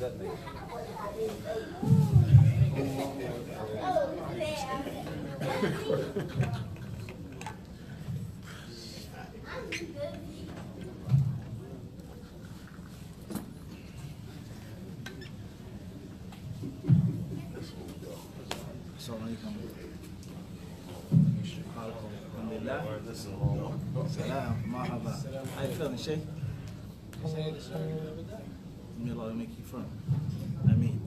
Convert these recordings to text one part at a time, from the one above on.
that mean? Salam, marhaba. How you feeling, Sheikh? May Allah make you firm. I mean,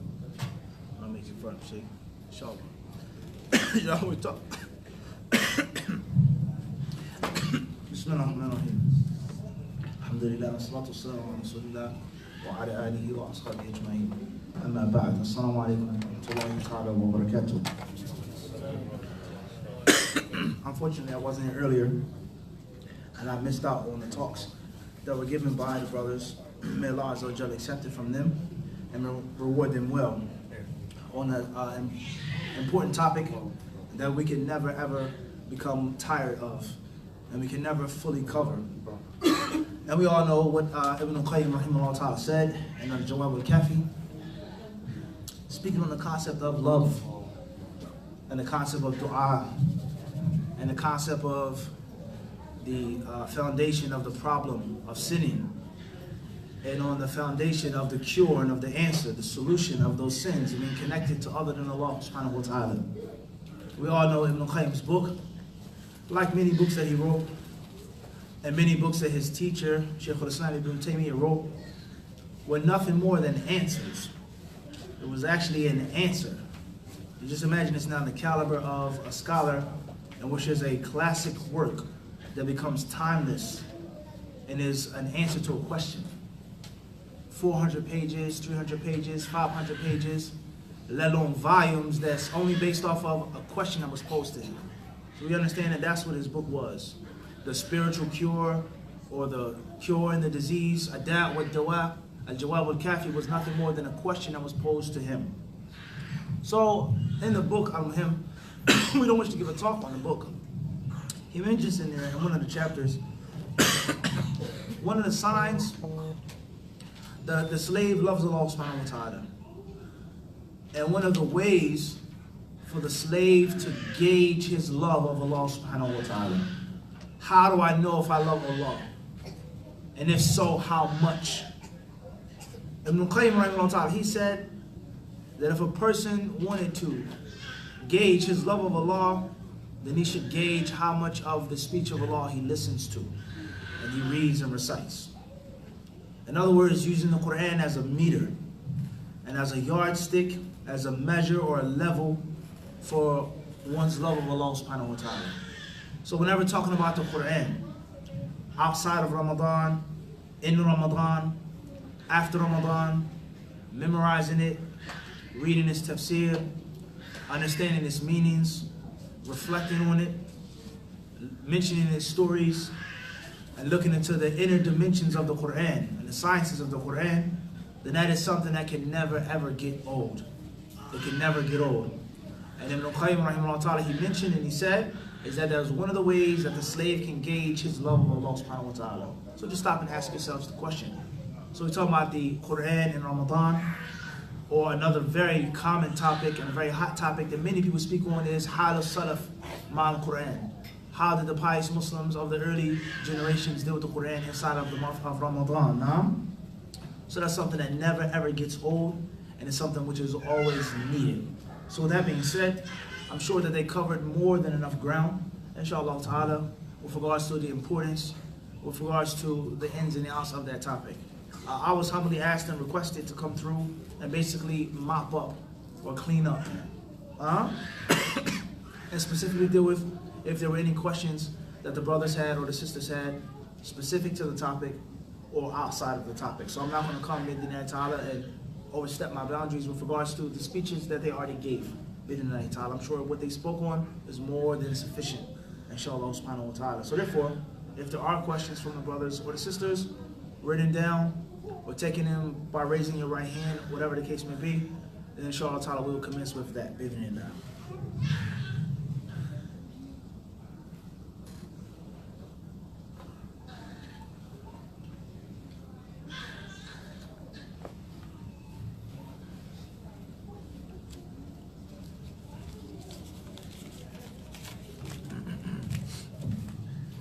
I'll make you firm, Sheikh. Inshallah. You know, we talk. Bismillahirrahmanirrahim. Alhamdulillah, wassalatu wassalamu ala rasulillah wa ala alihi wa ashabihi ajma'in. Amma ba'd. Assalamu alaikum wa rahmatullahi ta'ala wa barakatuh. Unfortunately, I wasn't here earlier, and I missed out on the talks that were given by the brothers. May Allah Azza wa Jalla accept it from them and reward them well on an important topic that we can never ever become tired of, and we can never fully cover. And we all know what Ibn al-Qayyim rahimahullah ta'ala said in Al-Jawab al-Kafi, speaking on the concept of love and the concept of dua and the concept of the foundation of the problem of sinning, and on the foundation of the cure and of the answer, the solution of those sins being connected to other than Allah subhanahu wa ta'ala. We all know Ibn al-Qayyim's book, like many books that he wrote, and many books that his teacher, Shaykh al-Islam Ibn Taymiyyah, wrote, were nothing more than answers. It was actually an answer. You just imagine it's now the caliber of a scholar in which is a classic work that becomes timeless and is an answer to a question. 400 pages, 300 pages, 500 pages, let alone volumes that's only based off of a question that was posed to him. So we understand that that's what his book was. The spiritual cure, or the cure in the disease, Ada' wa Dawa, Al-Jawab al-Kafi, was nothing more than a question that was posed to him. So in the book on him, we don't wish to give a talk on the book. He mentions in there, in one of the chapters, one of the signs that the slave loves Allah subhanahu wa ta'ala. And one of the ways for the slave to gauge his love of Allah subhanahu wa ta'ala. How do I know if I love Allah? And if so, how much? Ibn al-Qayyim rahimahullah ta'ala, he said that if a person wanted to gauge his love of Allah, then he should gauge how much of the speech of Allah he listens to and he reads and recites. In other words, using the Quran as a meter and as a yardstick, as a measure or a level for one's love of Allah subhanahu wa ta'ala. So whenever talking about the Quran, outside of Ramadan, in Ramadan, after Ramadan, memorizing it, reading its tafsir, understanding its meanings, reflecting on it, mentioning its stories, and looking into the inner dimensions of the Quran and the sciences of the Quran, then that is something that can never ever get old. It can never get old. And Ibn al-Qayyim rahimahullah ta'ala, he mentioned and he said, is that there's one of the ways that the slave can gauge his love of Allah subhanahu wa ta'ala. So just stop and ask yourselves the question. So we're talking about the Quran in Ramadan, or another very common topic and a very hot topic that many people speak on is Halal Salaf Ma'al Quran. How did the pious Muslims of the early generations deal with the Quran inside of the month of Ramadan? So that's something that never ever gets old, and it's something which is always needed. So with that being said, I'm sure that they covered more than enough ground, inshallah ta'ala, with regards to the importance, with regards to the ins and outs of that topic. I was humbly asked and requested to come through and basically mop up or clean up. And specifically deal with if there were any questions that the brothers had or the sisters had specific to the topic or outside of the topic. So I'm not going to come Bidinai Ta'ala and overstep my boundaries with regards to the speeches that they already gave. Bidinai Ta'ala. I'm sure what they spoke on is more than sufficient, inshallah subhanahu wa ta'ala. So therefore, if there are questions from the brothers or the sisters, written down or taking them by raising your right hand, whatever the case may be, then inshallah ta'ala we will commence with that. Bidinai.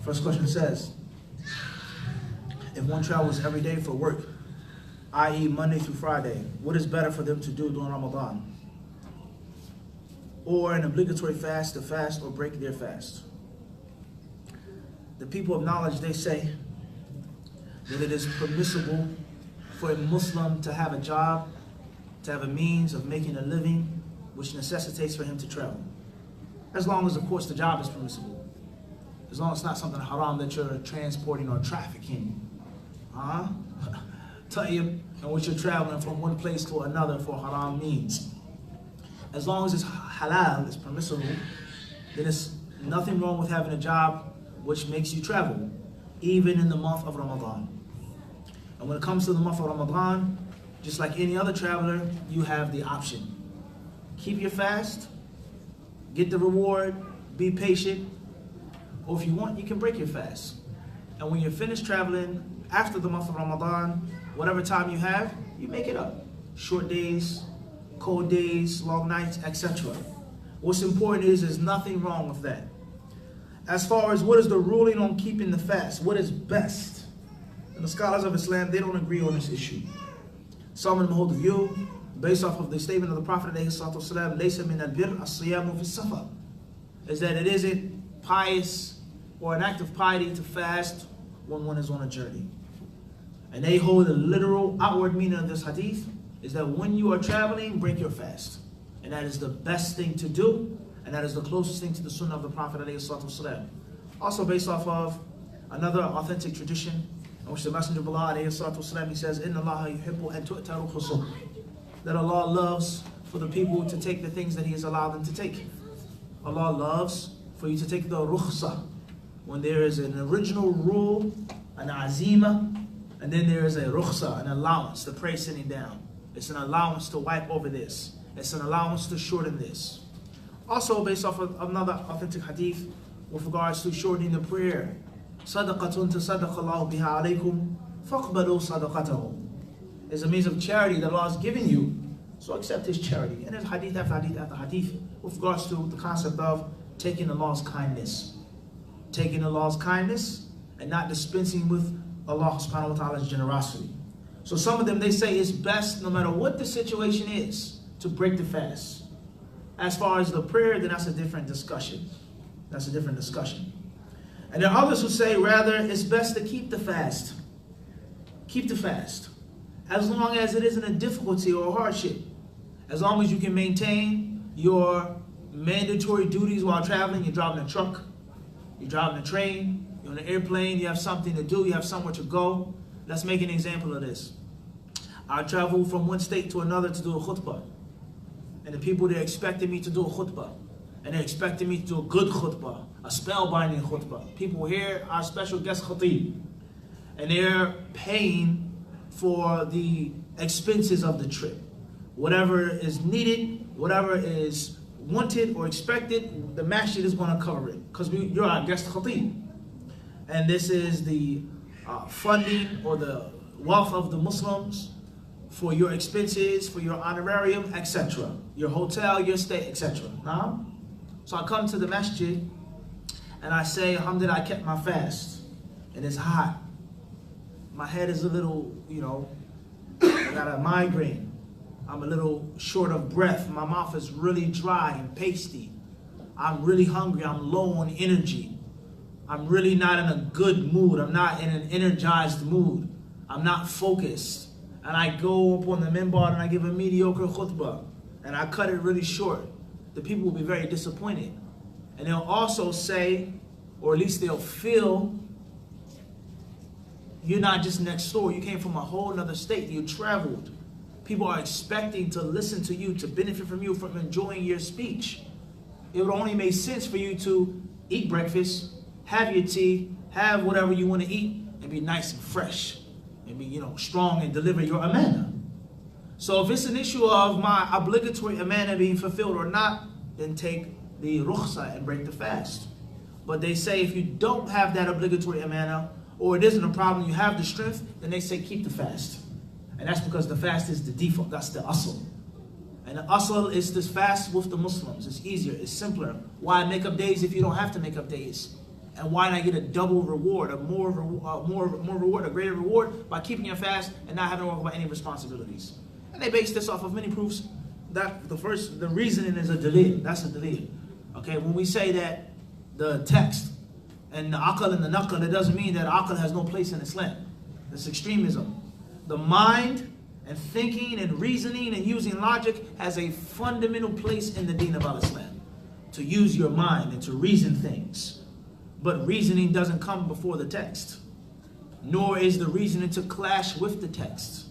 First question says, if one travels every day for work, i.e. Monday through Friday, what is better for them to do during Ramadan? Or an obligatory fast, to fast or break their fast? The people of knowledge, they say that it is permissible for a Muslim to have a job, to have a means of making a living, which necessitates for him to travel. As long as, of course, the job is permissible. As long as it's not something haram that you're transporting or trafficking. Tayyib, in which you're traveling from one place to another for haram means. As long as it's halal, it's permissible, then there's nothing wrong with having a job which makes you travel, even in the month of Ramadan. And when it comes to the month of Ramadan, just like any other traveler, you have the option. Keep your fast, get the reward, be patient, or if you want, you can break your fast. And when you're finished traveling after the month of Ramadan, whatever time you have, you make it up. Short days, cold days, long nights, etc. What's important is there's nothing wrong with that. As far as what is the ruling on keeping the fast, what is best? And the scholars of Islam, they don't agree on this issue. Some of them hold the view, based off of the statement of the Prophet ﷺ, "Laysa min al-birr as-siyamu fi as-safar," is that it isn't pious or an act of piety to fast when one is on a journey. And they hold the literal outward meaning of this hadith is that when you are traveling, break your fast. And that is the best thing to do, and that is the closest thing to the sunnah of the Prophet ﷺ. Also based off of another authentic tradition, in which the Messenger of Allah ﷺ, he says, "Inna Allah yuhibbu an tu'ta rukhsah," that Allah loves for the people to take the things that He has allowed them to take. Allah loves for you to take the rukhsah, when there is an original rule, an azima, and then there is a rukhsah, an allowance, the prayer sitting down. It's an allowance to wipe over this. It's an allowance to shorten this. Also based off of another authentic hadith with regards to shortening the prayer, "Sadaqatun tasaddaqa Allahu biha alaykum, faqbalu sadaqatahu." Is a means of charity that Allah has given you, so accept His charity. And there's hadith after hadith after hadith with regards to the concept of taking Allah's kindness. Taking Allah's kindness and not dispensing with Allah subhanahu wa ta'ala's generosity. So some of them, they say it's best, no matter what the situation is, to break the fast. As far as the prayer, then that's a different discussion. That's a different discussion. And there are others who say, rather, it's best to keep the fast. Keep the fast. As long as it isn't a difficulty or a hardship. As long as you can maintain your mandatory duties while traveling. You're driving a truck, you're driving a train, you're on an airplane, you have something to do, you have somewhere to go. Let's make an example of this. I traveled from one state to another to do a khutbah. And the people, they're expecting me to do a khutbah. And they're expecting me to do a good khutbah, a spellbinding khutbah. People here are special guest khatib. And they're paying for the expenses of the trip. Whatever is needed, whatever is wanted or expected, the masjid is going to cover it. Because you're our guest khatib. And this is the funding or the wealth of the Muslims for your expenses, for your honorarium, etc. Your hotel, your stay, etc. Now, so I come to the masjid and I say, alhamdulillah, I kept my fast. And it's hot. My head is a little, I got a migraine. I'm a little short of breath. My mouth is really dry and pasty. I'm really hungry. I'm low on energy. I'm really not in a good mood. I'm not in an energized mood. I'm not focused. And I go up on the minbar and I give a mediocre khutbah. And I cut it really short. The people will be very disappointed. And they'll also say, or at least they'll feel, you're not just next door. You came from a whole other state. You traveled. People are expecting to listen to you, to benefit from you, from enjoying your speech. It would only make sense for you to eat breakfast, have your tea, have whatever you want to eat, and be nice and fresh, and be, strong and deliver your amana. So if it's an issue of my obligatory amana being fulfilled or not, then take the rukhsa and break the fast. But they say if you don't have that obligatory amana, or it isn't a problem, you have the strength, then they say keep the fast. And that's because the fast is the default, that's the asl. And the asl is this fast with the Muslims. It's easier, it's simpler. Why make up days if you don't have to make up days? And why not get a double reward, a more reward, a greater reward by keeping your fast and not having to worry about any responsibilities? And they base this off of many proofs. That the reasoning is a dalil. That's a dalil. Okay, when we say that the text and the aql and the naql, it doesn't mean that aql has no place in Islam. That's extremism. The mind and thinking and reasoning and using logic has a fundamental place in the deen of Islam. To use your mind and to reason things. But reasoning doesn't come before the text. Nor is the reasoning to clash with the text.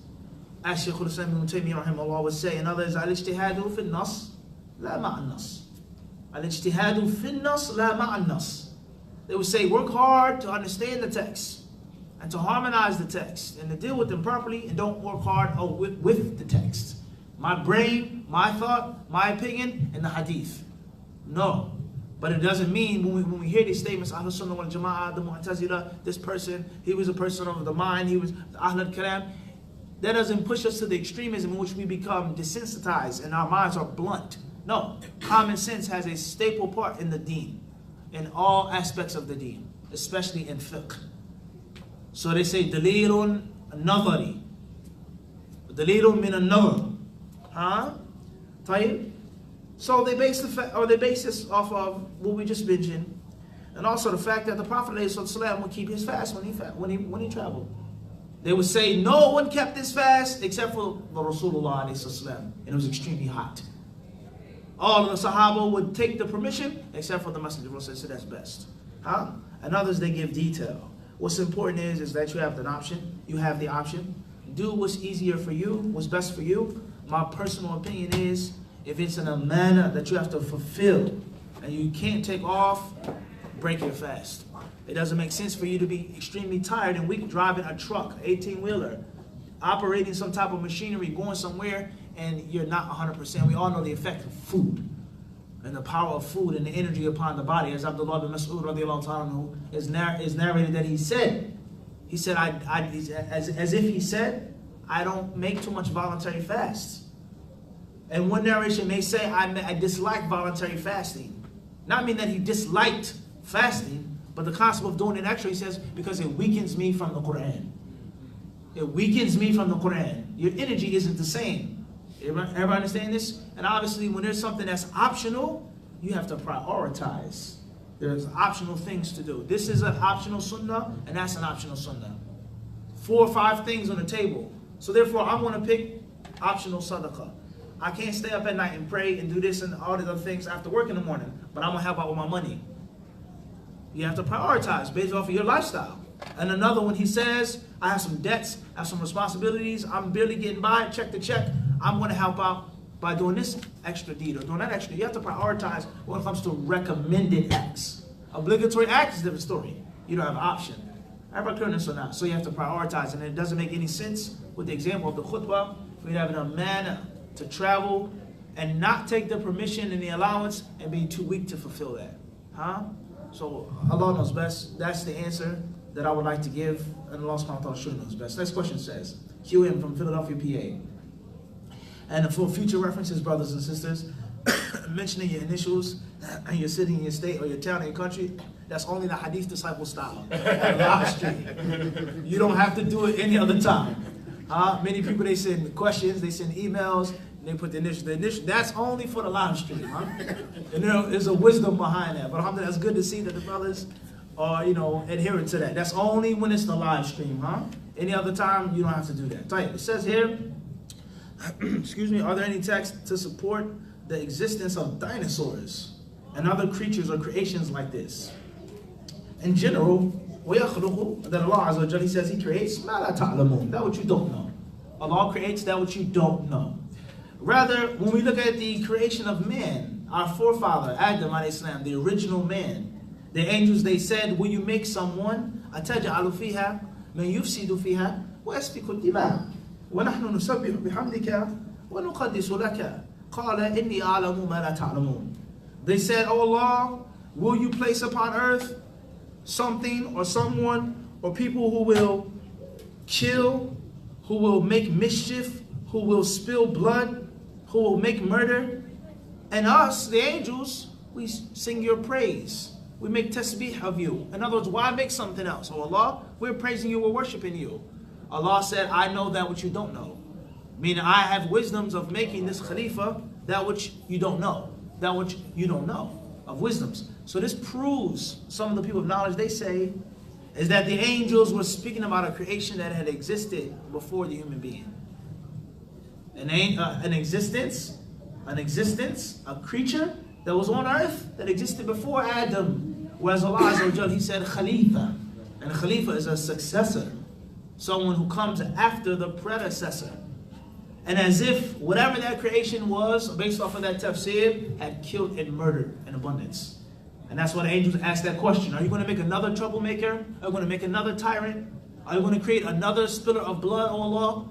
As Shaykh al-Islam ibn Taymiyyah rahimahullah would say, in others, al-ijtihadu fi nas la ma'an nas. Al-ijtihadu fi nas la ma'an nas. They would say, work hard to understand the text and to harmonize the text and to deal with them properly, and don't work hard with the text. My brain, my thought, my opinion, and the hadith. No. But it doesn't mean when we hear these statements, Ahlul Sunnah wal Jama'ah, the Mu'tazila, this person, he was a person of the mind, he was Ahlul Kalam. That doesn't push us to the extremism in which we become desensitized and our minds are blunt. No. Common sense has a staple part in the deen, in all aspects of the deen, especially in fiqh. So they say, Dalilun Nadari. Dalilun min an-nazar. Huh? Tayyib? So they base this off of what we just mentioned, and also the fact that the Prophet ﷺ would keep his fast when he traveled. They would say no one kept this fast except for the Rasulullah ﷺ, and it was extremely hot. All of the Sahaba would take the permission except for the Messenger of Allah, so that's best. Huh? And others, they give detail. What's important is that you have an option. You have the option. Do what's easier for you, what's best for you. My personal opinion is, if it's in a manner that you have to fulfill and you can't take off, break your fast. It doesn't make sense for you to be extremely tired and weak driving a truck, 18-wheeler, operating some type of machinery, going somewhere, and you're not 100%. We all know the effect of food and the power of food and the energy upon the body. As Abdullah bin Mas'ud radiallahu ta'ala is narrated that he said, as if he said, I don't make too much voluntary fasts. And one narration may say, I dislike voluntary fasting. Not mean that he disliked fasting, but the concept of doing it extra, he says, because it weakens me from the Quran. It weakens me from the Quran. Your energy isn't the same. Everybody understand this? And obviously, when there's something that's optional, you have to prioritize. There's optional things to do. This is an optional sunnah, and that's an optional sunnah. 4 or 5 things on the table. So therefore, I'm going to pick optional sadaqah. I can't stay up at night and pray and do this and all these other things after work in the morning, but I'm going to help out with my money. You have to prioritize based off of your lifestyle. And another one, he says, I have some debts, I have some responsibilities, I'm barely getting by, check to check. I'm going to help out by doing this extra deed or doing that extra. You have to prioritize when it comes to recommended acts. Obligatory acts is a different story. You don't have an option. Everybody clear this or not? So you have to prioritize, and it doesn't make any sense with the example of the khutbah for you having a manner to travel and not take the permission and the allowance and being too weak to fulfill that. Huh? So Allah knows best. That's the answer that I would like to give, and Allah subhanahu wa ta'ala should knows best. Next question says, QM from Philadelphia, PA. And for future references, brothers and sisters, mentioning your initials and your city and your state or your town and your country, that's only the Hadith disciple style. Live stream. You don't have to do it any other time. Many people, they send questions, they send emails, and they put the initial. That's only for the live stream. Huh? And there's a wisdom behind that. But alhamdulillah, it's good to see that the brothers are, adherent to that. That's only when it's the live stream. Huh? Any other time, you don't have to do that. It says here, excuse me, are there any texts to support the existence of dinosaurs and other creatures or creations like this? In general, that Allah Azza wa Jalla, He says He creates مَا لَا تَعْلَمُونَ, that what you don't know. Allah creates that what you don't know. Rather, when we look at the creation of man, our forefather, Adam alayhi salam, the original man, the angels, they said, will you make someone أَتَجْعَلُ فِيهَا مَنْ يُفْسِدُ فِيهَا وَيَسْفِكُ الدِّمَاءَ وَنَحْنُ نُسَبِّحُ بِحَمْدِكَ وَنُقَدِّسُ لَكَ قَالَ إِنِّي أَعْلَمُ مَا لَا تَعْلَمُونَ. They said, oh Allah, will you place upon earth something or someone or people who will kill, who will make mischief, who will spill blood, who will make murder? And us, the angels, we sing your praise. We make tasbih of you. In other words, why make something else? Oh Allah, we're praising you, we're worshiping you. Allah said, I know that which you don't know. Meaning I have wisdoms of making this Khalifa that which you don't know. That which you don't know of wisdoms. So this proves, some of the people of knowledge, they say, is that the angels were speaking about a creation that had existed before the human being. An existence, a creature that was on earth that existed before Adam. Whereas Allah Azza wa Jal, He said Khalifa. And a Khalifa is a successor. Someone who comes after the predecessor. And as if whatever that creation was, based off of that tafsir, had killed and murdered in abundance. And that's why the angels asked that question. Are you going to make another troublemaker? Are you going to make another tyrant? Are you going to create another spiller of blood, O Allah?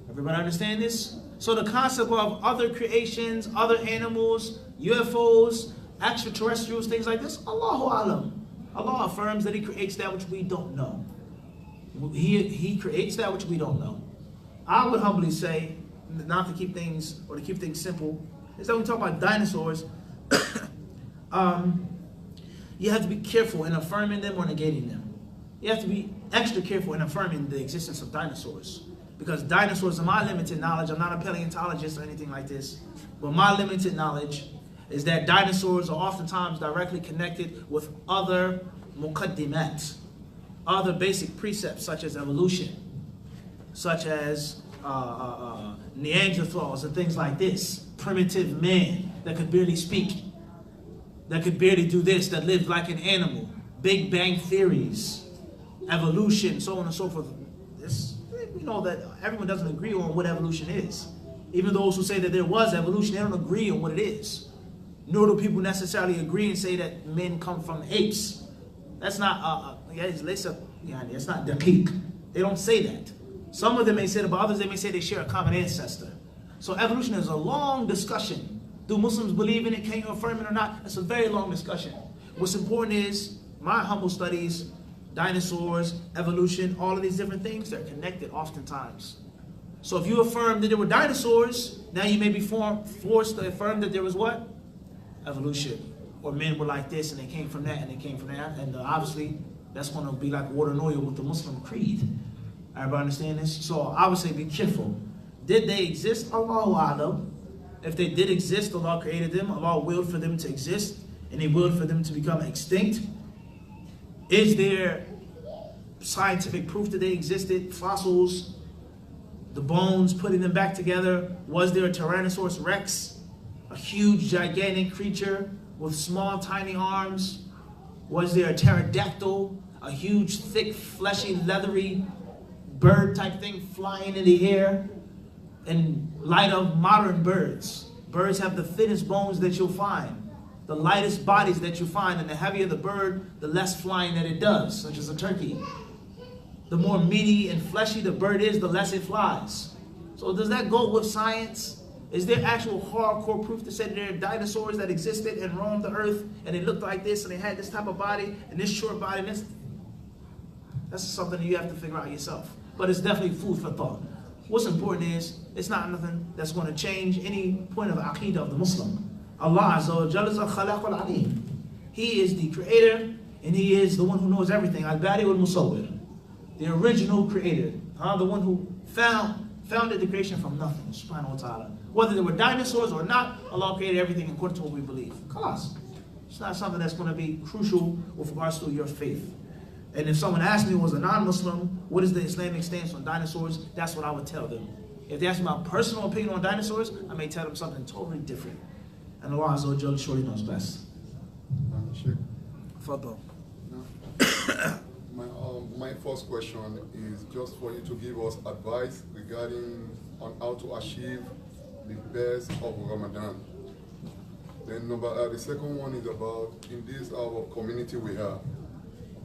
Everybody understand this? So the concept of other creations, other animals, UFOs, extraterrestrials, things like this, Allahu Alam. Allah affirms that He creates that which we don't know. He creates that which we don't know. I would humbly say, not to keep things, or to keep things simple, is that when we talk about dinosaurs, you have to be careful in affirming them or negating them. You have to be extra careful in affirming the existence of dinosaurs. Because dinosaurs, in my limited knowledge, I'm not a paleontologist or anything like this, but my limited knowledge is that dinosaurs are oftentimes directly connected with other muqaddimat, other basic precepts such as evolution, such as Neanderthals and things like this, primitive men that could barely speak, that could barely do this, that lived like an animal, Big Bang theories, evolution, so on and so forth. We know that everyone doesn't agree on what evolution is. Even those who say that there was evolution, they don't agree on what it is. Nor do people necessarily agree and say that men come from apes. That's not, it's not daqiq. They don't say that. Some of them may say that, but others they may say they share a common ancestor. So evolution is a long discussion. Do Muslims believe in it? Can you affirm it or not? It's a very long discussion. What's important is, my humble studies, dinosaurs, evolution, all of these different things, they're connected oftentimes. So if you affirm that there were dinosaurs, now you may be forced to affirm that there was what? Evolution. Or men were like this and they came from that and they came from that. And obviously, that's going to be like water and oil with the Muslim creed. Everybody understand this? So I would say be careful. Did they exist? Allahu A'lam. If they did exist, Allah created them. Allah willed for them to exist. And He willed for them to become extinct. Is there scientific proof that they existed? Fossils, the bones, putting them back together. Was there a Tyrannosaurus Rex? A huge, gigantic creature with small, tiny arms? Was there a pterodactyl? A huge, thick, fleshy, leathery bird type thing flying in the air? In light of modern birds, birds have the thinnest bones that you'll find. The lightest bodies that you find, and the heavier the bird, the less flying that it does, such as a turkey. The more meaty and fleshy the bird is, the less it flies. So does that go with science? Is there actual hardcore proof to say that there are dinosaurs that existed and roamed the earth, and they looked like this, and they had this type of body, and this short body, and this? That's something that you have to figure out yourself. But it's definitely food for thought. What's important is, it's not nothing that's going to change any point of aqidah of the Muslim. Allah Azza wa Jalla is al-Khalaq al-Alim. He is the creator, and He is the one who knows everything. Al-Bari wal-Musawwir. The original creator. The one who founded the creation from nothing. Subhanahu wa ta'ala. Whether there were dinosaurs or not, Allah created everything according to what we believe. Khalas. It's not something that's going to be crucial with regards to your faith. And if someone asked me, was a non-Muslim, what is the Islamic stance on dinosaurs? That's what I would tell them. If they ask me my personal opinion on dinosaurs, I may tell them something totally different. And Allah Azza wa Jalla surely knows best. Fadal. My first question is just for you to give us advice regarding on how to achieve the best of Ramadan. Then the second one is about, in this our community we have,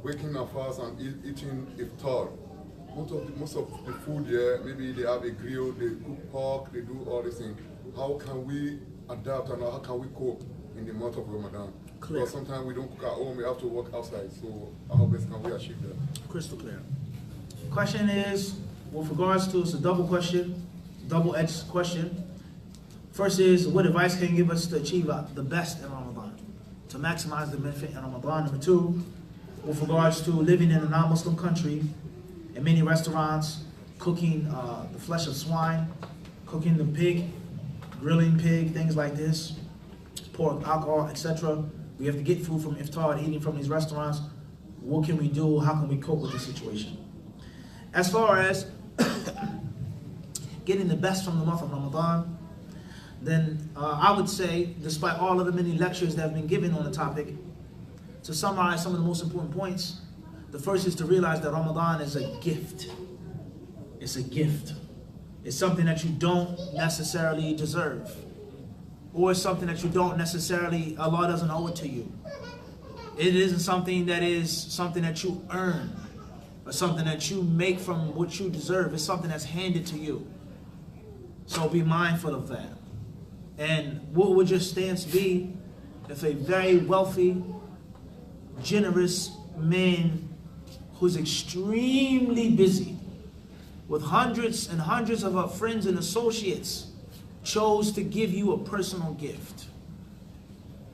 waking up fast and eating iftar. Most of the food here, maybe they have a grill, they cook pork, they do all these things. How can we adapt and how can we cope in the month of Ramadan? Clear. Because sometimes we don't cook at home, we have to work outside. So how best can we achieve that? Crystal clear. Question is, with regards to, it's a double question, double-edged question. First is, what advice can you give us to achieve the best in Ramadan? to maximize the benefit in Ramadan. Number two, with regards to living in a non-Muslim country, in many restaurants, cooking the flesh of swine, cooking the pig, grilling pig, things like this, pork, alcohol, etc. We have to get food from iftar and eating from these restaurants. What can we do? How can we cope with this situation? As far as getting the best from the month of Ramadan, then I would say, despite all of the many lectures that have been given on the topic, to summarize some of the most important points, the first is to realize that Ramadan is a gift. It's a gift. It's something that you don't necessarily deserve. Or something that you don't necessarily, Allah doesn't owe it to you. It isn't something that you earn, or something that you make from what you deserve. It's something that's handed to you. So be mindful of that. And what would your stance be if a very wealthy, generous man who's extremely busy with hundreds and hundreds of our friends and associates chose to give you a personal gift?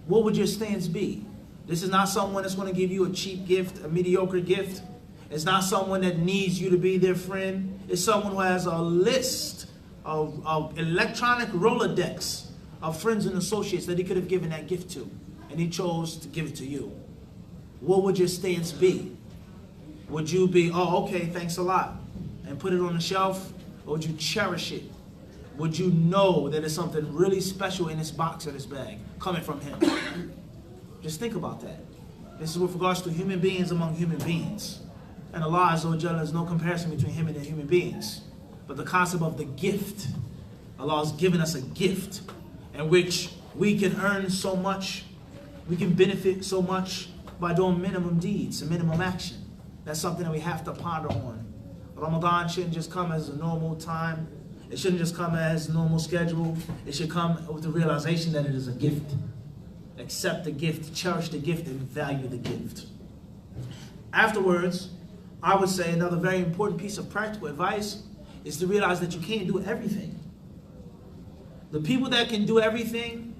What would your stance be? This is not someone that's going to give you a cheap gift, a mediocre gift. It's not someone that needs you to be their friend. It's someone who has a list of electronic Rolodex of friends and associates that he could have given that gift to, and he chose to give it to you. What would your stance be? Would you be, oh, okay, thanks a lot, and put it on the shelf? Or would you cherish it? Would you know that there's something really special in this box or this bag coming from him? Just think about that. This is with regards to human beings among human beings. And Allah Azza wa Jalla, there's no comparison between him and the human beings. But the concept of the gift, Allah has given us a gift in which we can earn so much, we can benefit so much by doing minimum deeds and minimum action. That's something that we have to ponder on. Ramadan shouldn't just come as a normal time. It shouldn't just come as a normal schedule. It should come with the realization that it is a gift. Accept the gift, cherish the gift, and value the gift. Afterwards, I would say another very important piece of practical advice is to realize that you can't do everything. The people that can do everything,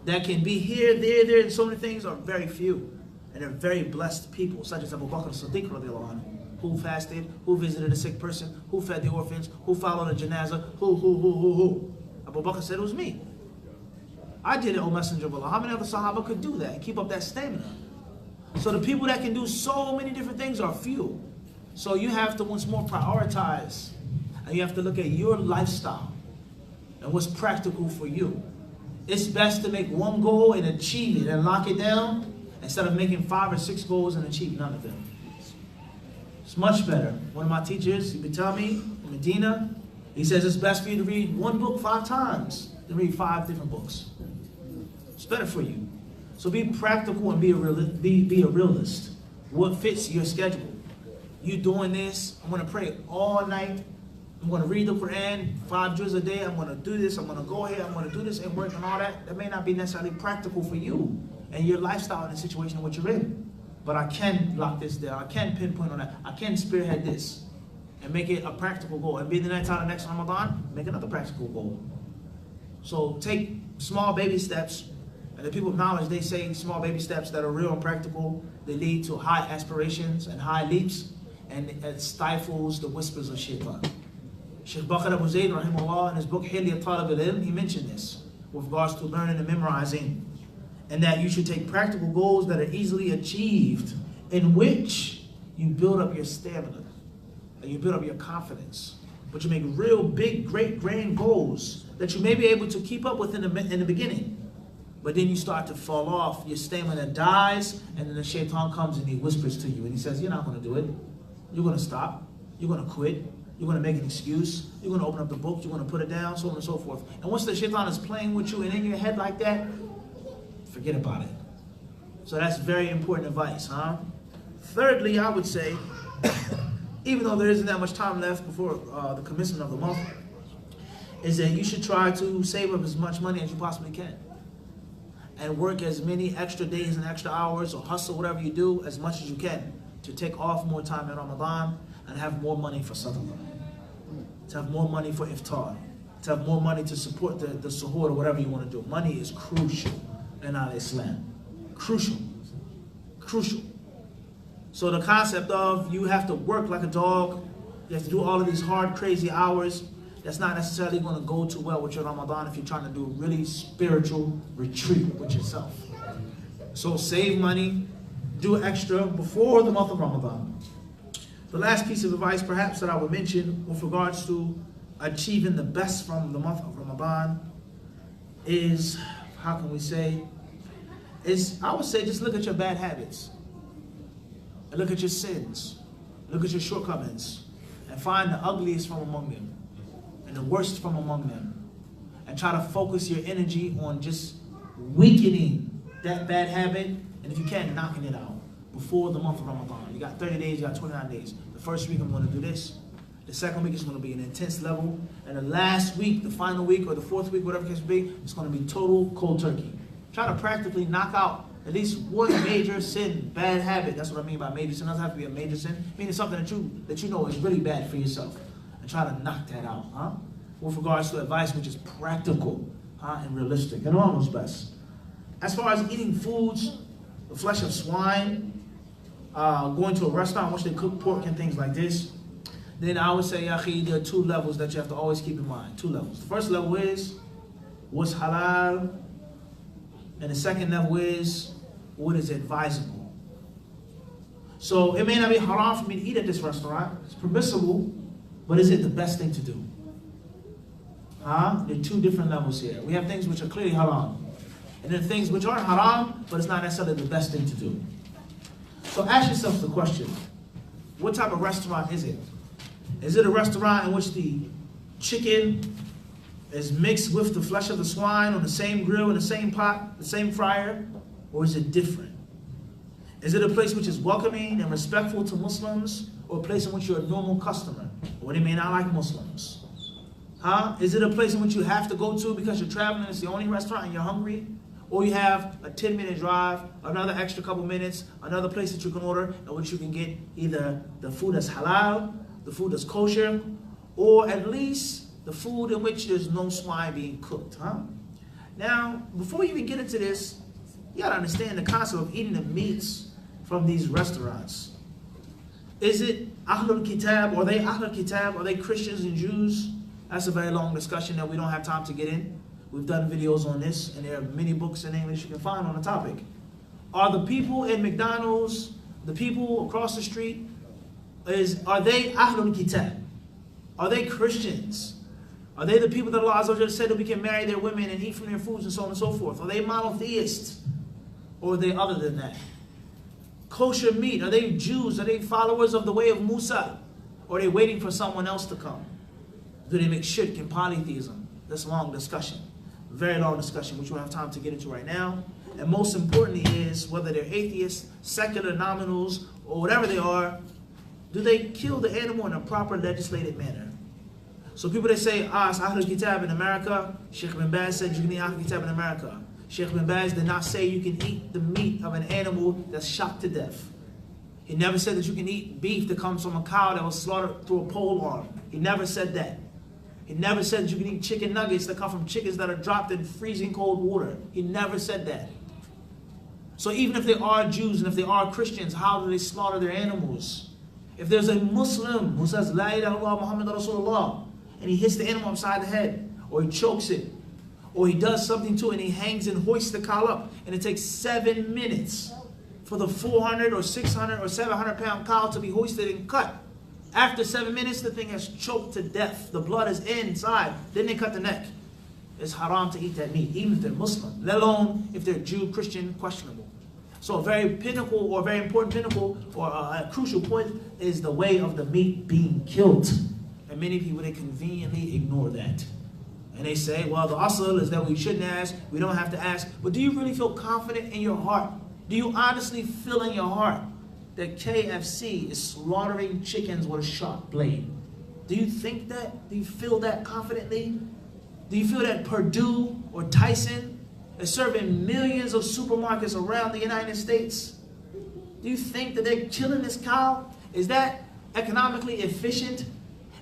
that can be here, there, and so many things are very few. And they're very blessed people, such as Abu Bakr as-Siddiq radiallahu anhu, who fasted, who visited a sick person, who fed the orphans, who followed a janazah, who. Abu Bakr said, it was me. I did it, O Messenger of Allah. How many other Sahaba could do that and keep up that stamina? So the people that can do so many different things are few. So you have to once more prioritize, and you have to look at your lifestyle and what's practical for you. It's best to make one goal and achieve it and lock it down instead of making 5 or 6 goals and achieve none of them. It's much better. One of my teachers, he would tell me in Medina, he says it's best for you to read one book 5 times than read 5 different books. It's better for you. So be practical and be a realist. What fits your schedule? You doing this, I'm going to pray all night. I'm going to read the Quran 5 juz a day. I'm going to do this. I'm going to go ahead. I'm going to do this and work and all that. That may not be necessarily practical for you and your lifestyle and the situation in which you're in. But I can lock this down. I can pinpoint on that. I can spearhead this and make it a practical goal. And be the next time, next Ramadan, make another practical goal. So take small baby steps. And the people of knowledge, they say small baby steps that are real and practical, they lead to high aspirations and high leaps, and it stifles the whispers of shaitan. Sheikh Bakr Abu Zayd, rahimahullah, in his book, Hilya Talib al-Ilm, he mentioned this with regards to learning and memorizing, and that you should take practical goals that are easily achieved, in which you build up your stamina, and you build up your confidence, but you make real big, great, grand goals that you may be able to keep up with in the beginning. But then you start to fall off, your stamina dies, and then the shaitan comes and he whispers to you and he says, you're not going to do it. You're going to stop. You're going to quit. You're going to make an excuse. You're going to open up the book. You're going to put it down, so on and so forth. And once the shaitan is playing with you and in your head like that, forget about it. So that's very important advice, huh? Thirdly, I would say, even though there isn't that much time left before the commencement of the month, is that you should try to save up as much money as you possibly can. And work as many extra days and extra hours, or hustle, whatever you do, as much as you can to take off more time in Ramadan and have more money for sadaqah, to have more money for iftar, to have more money to support the suhoor or whatever you want to do. Money is crucial in our Islam. Crucial. Crucial. So the concept of you have to work like a dog, you have to do all of these hard, crazy hours, that's not necessarily going to go too well with your Ramadan if you're trying to do a really spiritual retreat with yourself. So save money, do extra before the month of Ramadan. The last piece of advice perhaps that I would mention with regards to achieving the best from the month of Ramadan is, how can we say, I would say just look at your bad habits. And look at your sins. Look at your shortcomings. And find the ugliest from among them. And the worst from among them. And try to focus your energy on just weakening that bad habit. And if you can, knocking it out before the month of Ramadan. You got 30 days, you got 29 days. The first week I'm going to do this. The second week is going to be an intense level. And the last week, the final week, or the fourth week, whatever it case may be, it's going to be total cold turkey. Try to practically knock out at least one major sin, bad habit. That's what I mean by major sin. It doesn't have to be a major sin. Meaning something that you know is really bad for yourself. And try to knock that out, huh? With regards to advice which is practical, huh? And realistic. And almost best. As far as eating foods, the flesh of swine, going to a restaurant in which they cook pork and things like this, then I would say, Yaqi, there are two levels that you have to always keep in mind. Two levels. The first level is what's halal, and the second level is what is advisable. So it may not be haram for me to eat at this restaurant. It's permissible, but is it the best thing to do? Huh? There are two different levels here. We have things which are clearly haram, and then things which aren't haram, but it's not necessarily the best thing to do. So ask yourself the question, what type of restaurant is it? Is it a restaurant in which the chicken is mixed with the flesh of the swine on the same grill, in the same pot, the same fryer? Or is it different? Is it a place which is welcoming and respectful to Muslims, or a place in which you're a normal customer, or they may not like Muslims? Huh? Is it a place in which you have to go to because you're traveling, it's the only restaurant and you're hungry? Or you have a 10-minute drive, another extra couple minutes, another place that you can order in which you can get either the food that's halal, the food that's kosher, or at least the food in which there's no swine being cooked, huh? Now, before we even get into this, you gotta understand the concept of eating the meats from these restaurants. Is it Ahlul Kitab? Are they Ahlul Kitab? Are they Christians and Jews? That's a very long discussion that we don't have time to get in. We've done videos on this, and there are many books in English you can find on the topic. Are the people in McDonald's, the people across the street, are they Ahlul Kitab? Are they Christians? Are they the people that Allah Azza wa Jalla said that we can marry their women and eat from their foods and so on and so forth? Are they monotheists? Or are they other than that? Kosher meat, are they Jews? Are they followers of the way of Musa? Or are they waiting for someone else to come? Do they make shirk and polytheism? That's a long discussion. Very long discussion, which we don't have time to get into right now. And most importantly is whether they're atheists, secular nominals, or whatever they are, do they kill the animal in a proper legislated manner? So people that say, it's Ahlul Kitab in America, Sheikh bin Baz said you can eat Ahlul Kitab in America. Sheikh bin Baz did not say you can eat the meat of an animal that's shot to death. He never said that you can eat beef that comes from a cow that was slaughtered through a pole arm. He never said that. He never said that you can eat chicken nuggets that come from chickens that are dropped in freezing cold water. He never said that. So even if they are Jews and if they are Christians, how do they slaughter their animals? If there's a Muslim who says, La ilaha illallah Muhammad Rasulullah, and he hits the animal upside the head, or he chokes it, or he does something to it and he hangs and hoists the cow up, and it takes 7 minutes for the 400 or 600 or 700 pound cow to be hoisted and cut. After 7 minutes, the thing has choked to death. The blood is inside. Then they cut the neck. It's haram to eat that meat, even if they're Muslim, let alone if they're Jew, Christian, questionable. So a very pinnacle or very important pinnacle or a crucial point is the way of the meat being killed. And many people, they conveniently ignore that. And they say, well, the asl is that we shouldn't ask, we don't have to ask. But do you really feel confident in your heart? Do you honestly feel in your heart that KFC is slaughtering chickens with a sharp blade? Do you think that? Do you feel that confidently? Do you feel that Purdue or Tyson is serving millions of supermarkets around the United States? Do you think that they're killing this cow? Is that economically efficient?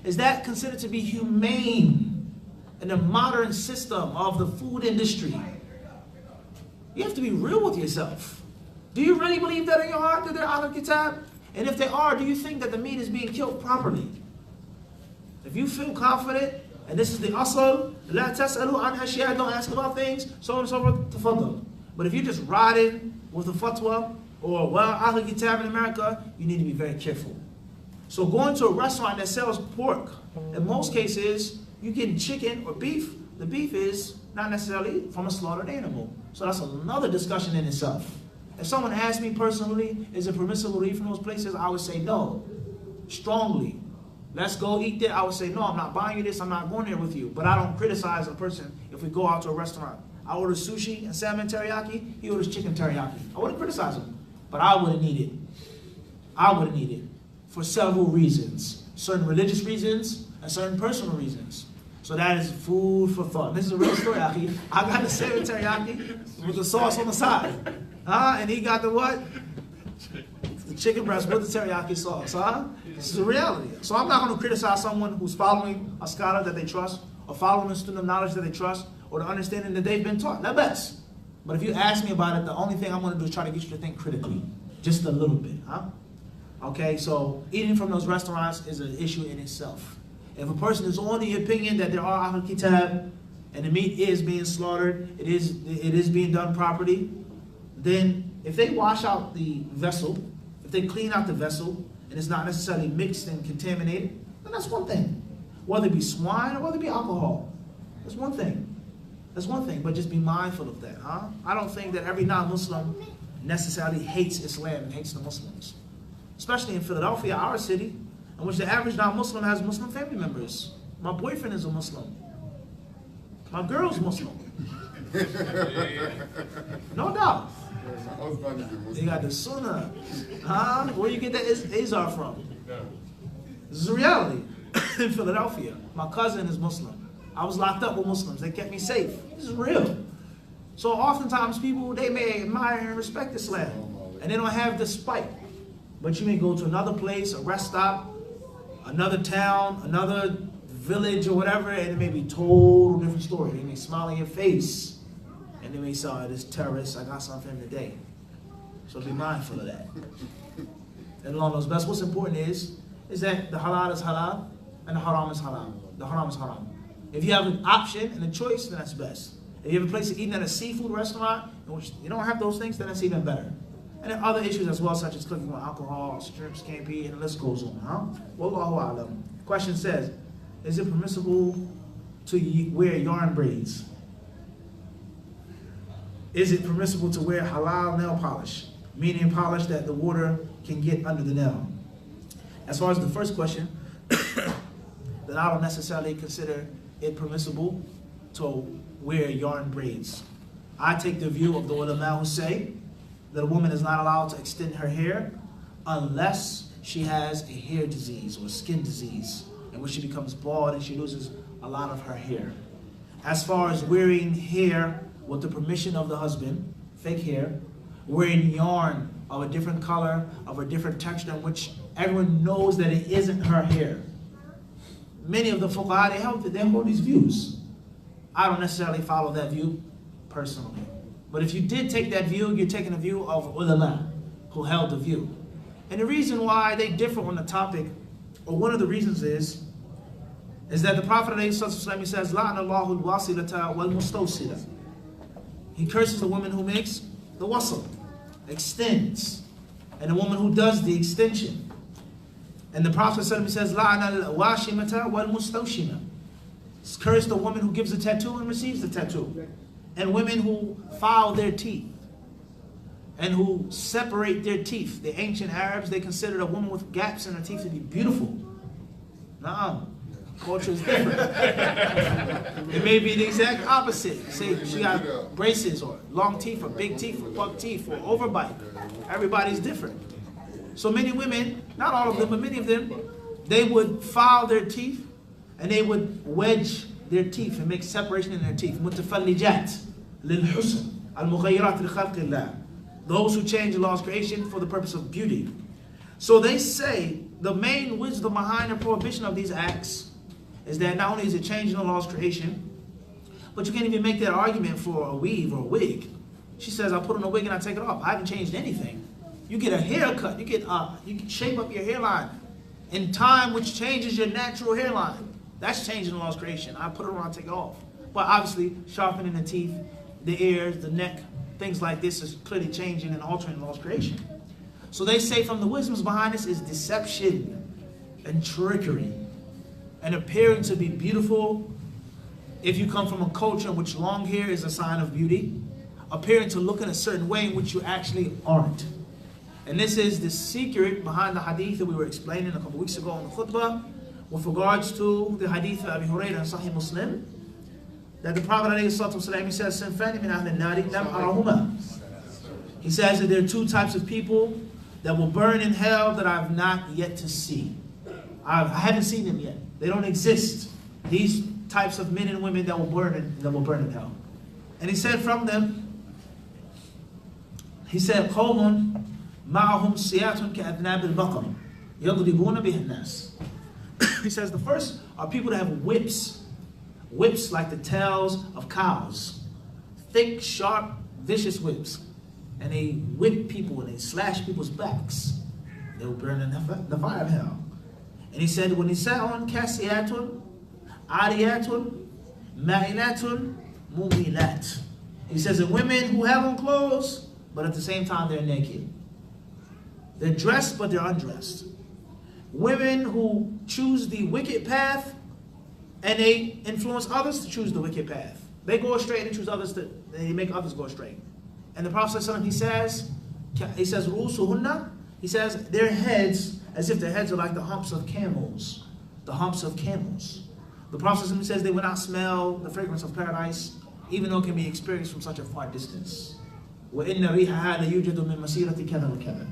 Is that considered to be humane in the modern system of the food industry? You have to be real with yourself. Do you really believe that in your heart, that they're Ahlul Kitab? And if they are, do you think that the meat is being killed properly? If you feel confident, and this is the asl, la tas'alu an ashya, don't ask about things, so on and so forth, tafaddal. But if you're just riding with a fatwa, or well, Ahlul Kitab in America, you need to be very careful. So going to a restaurant that sells pork, in most cases, you get chicken or beef. The beef is not necessarily from a slaughtered animal. So that's another discussion in itself. If someone asked me personally, is it permissible to eat from those places? I would say no, strongly. Let's go eat there. I would say no, I'm not buying you this, I'm not going there with you. But I don't criticize a person if we go out to a restaurant. I order sushi and salmon teriyaki, he orders chicken teriyaki. I wouldn't criticize him, but I wouldn't eat it. I wouldn't eat it for several reasons. Certain religious reasons and certain personal reasons. So that is food for thought. This is a real story, Aki. I got the salmon teriyaki with the sauce on the side. And he got the what? The chicken breast with the teriyaki sauce. This is a reality. So I'm not going to criticize someone who's following a scholar that they trust, or following a student of knowledge that they trust, or the understanding that they've been taught. Not best. But if you ask me about it, the only thing I'm going to do is try to get you to think critically. Just a little bit. Okay, so eating from those restaurants is an issue in itself. If a person is on the opinion that there are Ahlul Kitab, and the meat is being slaughtered, it is being done properly, then if they wash out the vessel, if they clean out the vessel, and it's not necessarily mixed and contaminated, then that's one thing. Whether it be swine or whether it be alcohol, that's one thing. That's one thing, but just be mindful of that. I don't think that every non-Muslim necessarily hates Islam and hates the Muslims. Especially in Philadelphia, our city, in which the average non-Muslim has Muslim family members. My boyfriend is a Muslim. My girl's Muslim. No doubt. They got the Sunnah. Where you get that Azar from? This is a reality. In Philadelphia, my cousin is Muslim. I was locked up with Muslims. They kept me safe. This is real. So oftentimes people, they may admire and respect Islam, and they don't have the spite. But you may go to another place, a rest stop, another town, another village or whatever, and it may be total different story. They may smile in your face, and they may say, oh, this terrorist, I got something for him today. So be mindful of that. And along those best, what's important is that the halal is halal and the haram is halal. The haram is haram. If you have an option and a choice, then that's best. If you have a place to eat at a seafood restaurant in which you don't have those things, then that's even better. And then other issues as well, such as cooking with alcohol, shrimps can't be, and the list goes on. Wallahu a'lam. Question says, is it permissible to wear yarn braids? Is it permissible to wear halal nail polish, meaning polish that the water can get under the nail? As far as the first question, then I don't necessarily consider it permissible to wear yarn braids. I take the view of the ulama who say that a woman is not allowed to extend her hair unless she has a hair disease or a skin disease, in which she becomes bald and she loses a lot of her hair. As far as wearing hair with the permission of the husband, fake hair, wearing yarn of a different color, of a different texture, in which everyone knows that it isn't her hair. Many of the fuqaha, they hold these views. I don't necessarily follow that view personally. But if you did take that view, you're taking a view of ulama who held the view. And the reason why they differ on the topic, or one of the reasons is that the Prophet ﷺ says, La'anallahu al-wasilata wal-mustawsila. He curses the woman who makes the wasl, extends, and the woman who does the extension. And the Prophet ﷺ says, La'anal washimata wal-mustawshima. Curse the woman who gives a tattoo and receives the tattoo. And women who file their teeth and who separate their teeth. The ancient Arabs, they considered a woman with gaps in her teeth to be beautiful. Culture is different. It may be the exact opposite. Say she got braces or long teeth or big teeth or buck teeth or overbite. Everybody's different. So many women, not all of them, but many of them, they would file their teeth and they would wedge their teeth and make separation in their teeth. Mutafallijat lil-husn al-mughayyirat li-khalqillah. Those who change Allah's creation for the purpose of beauty. So they say the main wisdom behind the prohibition of these acts is that not only is it changing Allah's creation, but you can't even make that argument for a weave or a wig. She says, I put on a wig and I take it off. I haven't changed anything. You get a haircut. You can shape up your hairline in time, which changes your natural hairline. That's changing the law's creation. I put it on, I take it off. But obviously, sharpening the teeth, the ears, the neck, things like this is clearly changing and altering the law's creation. So they say from the wisdoms behind this is deception and trickery and appearing to be beautiful. If you come from a culture in which long hair is a sign of beauty, appearing to look in a certain way in which you actually aren't. And this is the secret behind the hadith that we were explaining a couple weeks ago in the khutbah with regards to the hadith of Abu Hurairah in Sahih Muslim, that the Prophet ﷺ, he says, "Sinfani min ahli an-nari lam arahuma." He says that there are two types of people that will burn in hell that I've not yet to see. I haven't seen them yet. They don't exist. These types of men and women that will burn in hell. And he said from them, he said, "Qawmun ma'ahum siyatun ka'adnab al-baqar yadribuna biha an-nas." He says the first are people that have whips like the tails of cows, thick, sharp, vicious whips, and they whip people and they slash people's backs. They will burn in the fire of hell. And he said, when he sat on kasiyatun, ariyatun, ma'ilatun, mumilat. He says that women who have on clothes, but at the same time they're naked. They're dressed, but they're undressed. Women who choose the wicked path, and they influence others to choose the wicked path. They go astray and choose others they make others go astray. And the Prophet ﷺ, he says, "Rusuhunna," he says, their heads, as if their heads are like the humps of camels. The humps of camels. The Prophet ﷺ says they will not smell the fragrance of paradise, even though it can be experienced from such a far distance. وَإِنَّ رِيحَهَا لَيُوجَدُ مِن مَسِيرَةِ كَذَا وَكَذَا.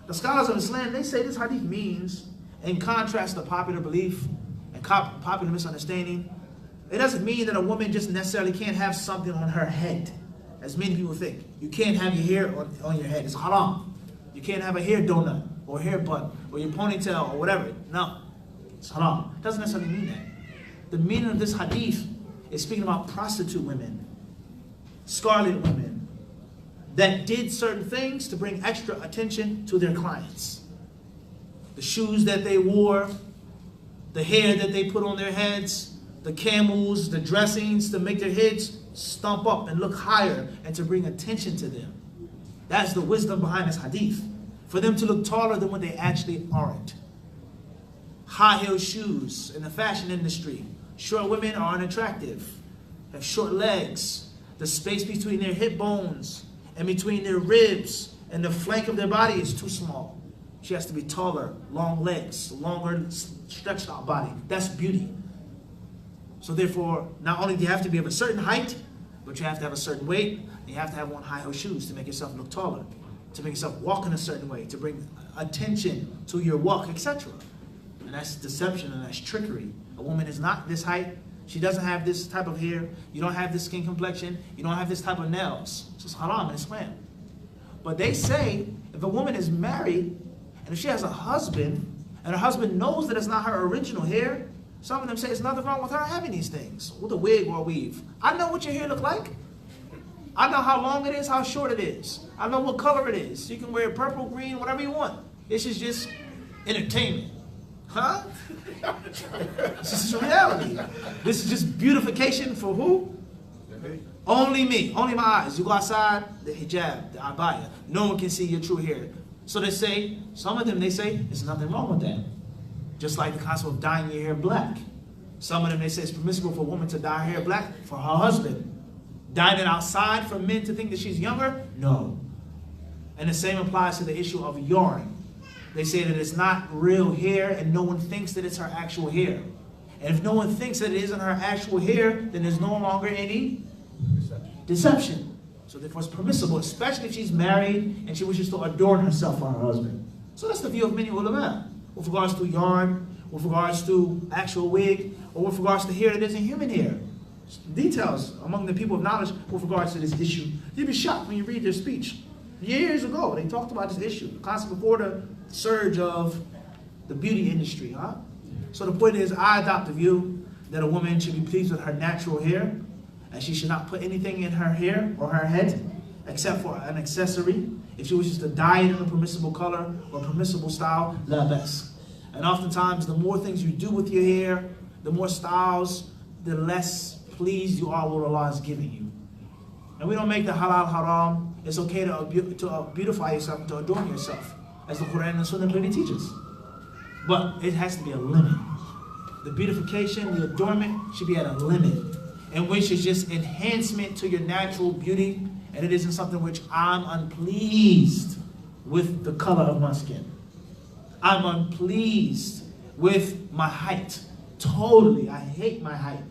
The scholars of Islam, they say this hadith means, in contrast to popular belief and popular misunderstanding, it doesn't mean that a woman just necessarily can't have something on her head, as many people think. You can't have your hair on your head. It's haram. You can't have a hair donut or hair bun or your ponytail or whatever. No, it's haram. It doesn't necessarily mean that. The meaning of this hadith is speaking about prostitute women, scarlet women, that did certain things to bring extra attention to their clients. The shoes that they wore, the hair that they put on their heads, the camels, the dressings to make their heads stump up and look higher and to bring attention to them. That's the wisdom behind this hadith. For them to look taller than what they actually aren't. High heel shoes in the fashion industry. Short women are unattractive, have short legs. The space between their hip bones and between their ribs and the flank of their body is too small. She has to be taller, long legs, longer stretched out body. That's beauty. So therefore, not only do you have to be of a certain height, but you have to have a certain weight, and you have to have on high heel shoes to make yourself look taller, to make yourself walk in a certain way, to bring attention to your walk, etc. And that's deception and that's trickery. A woman is not this height. She doesn't have this type of hair. You don't have this skin complexion. You don't have this type of nails. So it's haram in Islam. But they say if a woman is married and if she has a husband and her husband knows that it's not her original hair, some of them say there's nothing wrong with her having these things, with a wig or a weave. I know what your hair look like. I know how long it is, how short it is. I know what color it is. You can wear purple, green, whatever you want. This is just entertainment. Huh? This is reality. This is just beautification for who? Only me. Only my eyes. You go outside, the hijab, the abaya. No one can see your true hair. So they say, some of them, they say, there's nothing wrong with that. Just like the concept of dyeing your hair black. Some of them, they say it's permissible for a woman to dye her hair black for her husband. Dyeing it outside for men to think that she's younger? No. And the same applies to the issue of yarn. They say that it's not real hair and no one thinks that it's her actual hair. And if no one thinks that it isn't her actual hair, then there's no longer any deception. So therefore it's permissible, especially if she's married and she wishes to adorn herself for her husband. So that's the view of many ulama. With regards to yarn, with regards to actual wig, or with regards to hair that isn't human hair. Details among the people of knowledge with regards to this issue. You'd be shocked when you read their speech. Years ago, they talked about this issue, constantly before the surge of the beauty industry, huh? So the point is, I adopt the view that a woman should be pleased with her natural hair, and she should not put anything in her hair or her head except for an accessory. If she wishes to dye it in a permissible color or permissible style, la bas. And oftentimes, the more things you do with your hair, the more styles, the less pleased you are with what Allah is giving you. And we don't make the halal haram. It's okay to beautify yourself, to adorn yourself, as the Quran and Sunnah really teaches. But it has to be a limit. The beautification, the adornment should be at a limit, in which is just enhancement to your natural beauty, and it isn't something which I'm unpleased with the color of my skin. I'm unpleased with my height. Totally, I hate my height.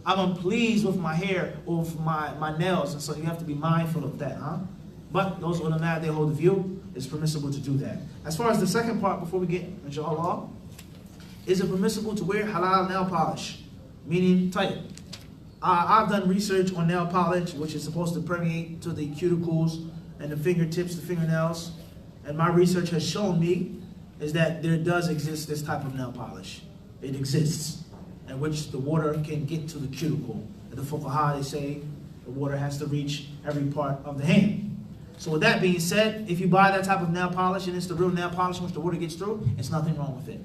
I'm unpleased with my hair or with my nails, and so you have to be mindful of that, huh? But those ulama, they hold the view, it's permissible to do that. As far as the second part, before we get, inshallah, is it permissible to wear halal nail polish? Meaning, tight. I've done research on nail polish, which is supposed to permeate to the cuticles and the fingertips, the fingernails. And my research has shown me is that there does exist this type of nail polish. It exists, in which the water can get to the cuticle. And the fuqaha, they say the water has to reach every part of the hand. So with that being said, if you buy that type of nail polish and it's the real nail polish in which the water gets through, it's nothing wrong with it.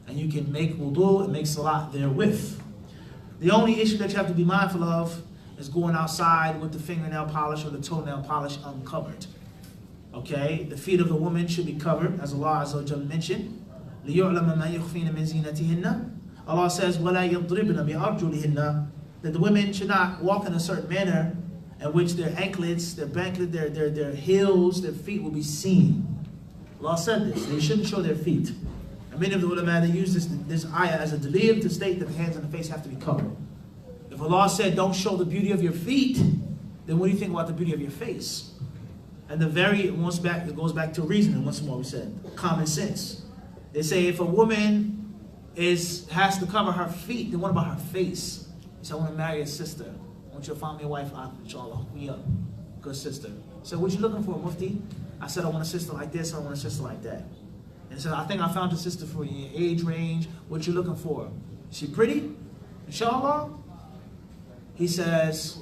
And you can make wudu and make salat therewith. The only issue that you have to be mindful of is going outside with the fingernail polish or the toenail polish uncovered. Okay, the feet of the woman should be covered, as Allah Azza wa Jalla mentioned. لِيُعْلَمَ مَا يُخْفِينَ مِنْ زِينَتِهِنَّ. Allah says, وَلَا يَضْرِبْنَ بِأَرْجُلِهِنَّ, that the women should not walk in a certain manner in which their anklets, their heels, their feet will be seen. Allah said this, they shouldn't show their feet. And many of the ulama, they use this ayah as a dalil to state that the hands and the face have to be covered. If Allah said, don't show the beauty of your feet, then what do you think about the beauty of your face? And it goes back to reasoning, once more we said, common sense. They say if a woman has to cover her feet, then what about her face? You say, I want to marry a sister. I want you to find me a wife, inshallah, hook me up. Good sister. So what you looking for, Mufti? I said, I want a sister like this, I want a sister like that. And he said, I think I found a sister for your age range. What you looking for? Is she pretty? Inshallah? He says,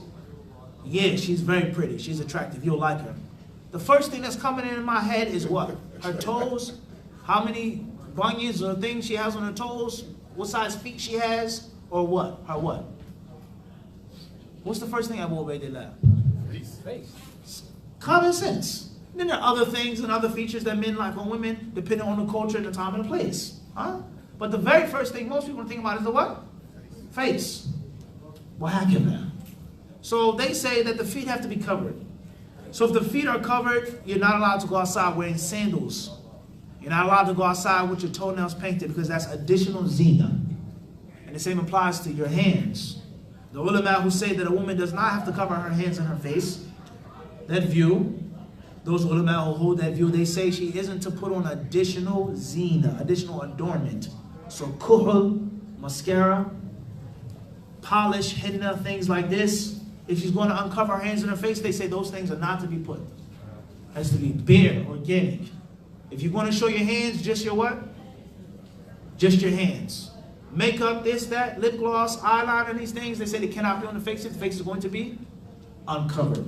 yeah, she's very pretty. She's attractive. You'll like her. The first thing that's coming in my head is what? Her toes? How many bunions or things she has on her toes? What size feet she has? Or what? Her what? What's the first thing Abu Ubaidillah? Face. Common sense. Then there are other things and other features that men like on women, depending on the culture and the time and the place. Huh? But the very first thing most people think about is the what? Face. What happened? So they say that the feet have to be covered. So if the feet are covered, you're not allowed to go outside wearing sandals. You're not allowed to go outside with your toenails painted because that's additional zina. And the same applies to your hands. The ulama who say that a woman does not have to cover her hands and her face, that view, those ulama who hold that view, they say she isn't to put on additional zina, additional adornment. So kuhl, mascara, polish, henna, things like this. If she's going to uncover her hands and her face, they say those things are not to be put. It has to be bare, organic. If you're going to show your hands, just your what? Just your hands. Makeup, this, that, lip gloss, eyeliner, these things, they say they cannot be on the face if the face is going to be uncovered.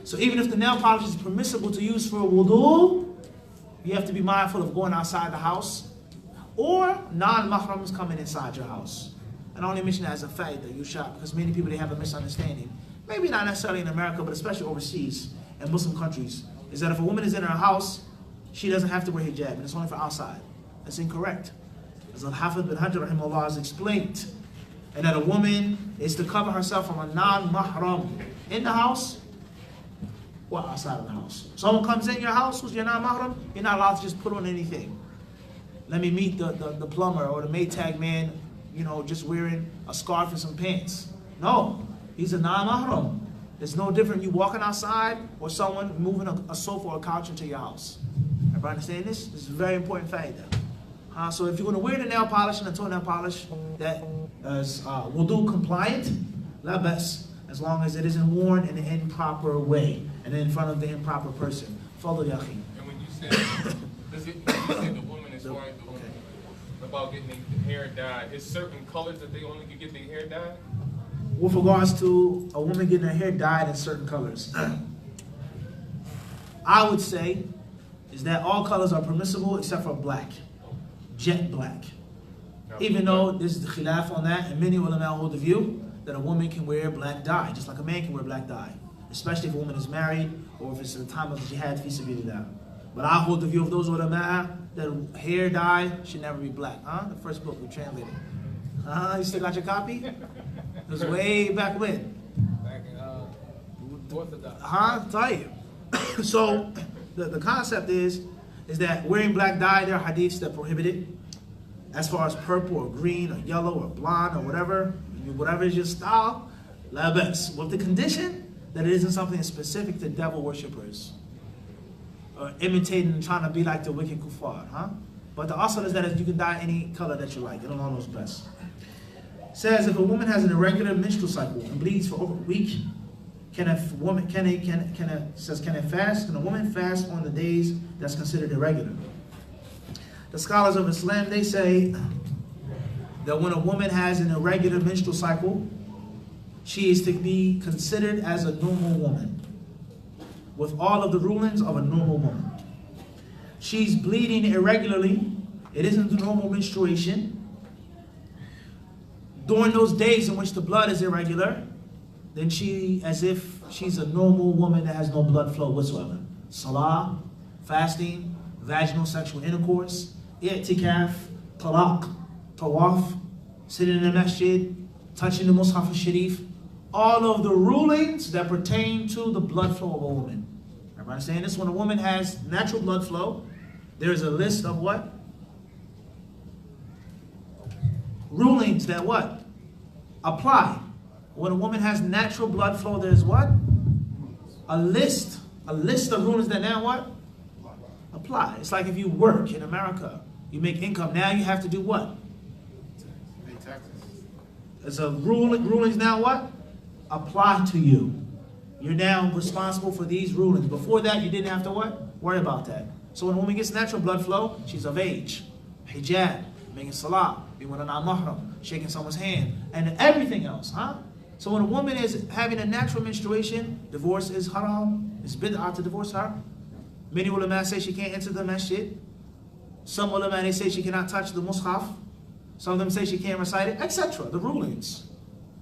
So even if the nail polish is permissible to use for wudu, you have to be mindful of going outside the house or non-mahrams coming inside your house. And I only mention that as a fact that you shop because many people, they have a misunderstanding. Maybe not necessarily in America, but especially overseas in Muslim countries, is that if a woman is in her house, she doesn't have to wear hijab, and it's only for outside. That's incorrect. As Al-Hafiz bin Hajar rahimahullah has explained, and that a woman is to cover herself from a non-mahram in the house or outside of the house. Someone comes in your house who's your non-mahram, you're not allowed to just put on anything. Let me meet the plumber or the Maytag man, you know, just wearing a scarf and some pants. No, he's a non-mahram. It's no different you walking outside or someone moving a sofa or a couch into your house. Everybody understand this? This is a very important fact. So if you're going to wear the nail polish and the toenail polish that is wudu compliant, la bas, as long as it isn't worn in an improper way and in front of the improper person. Follow Yahi. And when you said, the woman is far as the woman about getting their hair dyed, is certain colors that they only can get their hair dyed? With regards to a woman getting her hair dyed in certain colors, I would say is that all colors are permissible except for black, jet black. Even though there's the khilaf on that, and many ulama hold the view that a woman can wear black dye, just like a man can wear black dye, especially if a woman is married or if it's in the time of the jihad fi sabilillah. But I hold the view of those ulama that hair dye should never be black. The first book we translated. You still got your copy? It was way back when. Back in Orthodox. Tell you. So the concept is that wearing black dye, there are hadiths that prohibit it. As far as purple or green or yellow or blonde or whatever is your style, la bas. With the condition that it isn't something specific to devil worshippers. Or imitating and trying to be like the wicked kuffar. But the asal is that you can dye any color that you like. It Allah knows best. Says if a woman has an irregular menstrual cycle and bleeds for over a week, can a woman fast? Can a woman fast on the days that's considered irregular? The scholars of Islam, they say that when a woman has an irregular menstrual cycle, she is to be considered as a normal woman, with all of the rulings of a normal woman. She's bleeding irregularly. It isn't the normal menstruation. During those days in which the blood is irregular, then as if she's a normal woman that has no blood flow whatsoever. Salah, fasting, vaginal sexual intercourse, i'tikaf, talaq, tawaf, sitting in the masjid, touching the Mus'haf al-Sharif, all of the rulings that pertain to the blood flow of a woman. Everybody understand this? When a woman has natural blood flow, there's a list of what? Rulings that what? Apply. When a woman has natural blood flow, there's what? A list of rulings that now what? Apply. It's like if you work in America, you make income, now you have to do what? Pay taxes. There's a rulings now what? Apply to you. You're now responsible for these rulings. Before that, you didn't have to what? Worry about that. So when a woman gets natural blood flow, she's of age. Hijab, making salah, being with an al-mahram, shaking someone's hand, and everything else, So when a woman is having a natural menstruation, divorce is haram. It's bid'ah to divorce her. Many ulama say she can't enter the masjid. Some ulama, they say she cannot touch the mushaf. Some of them say she can't recite it, etc. The rulings.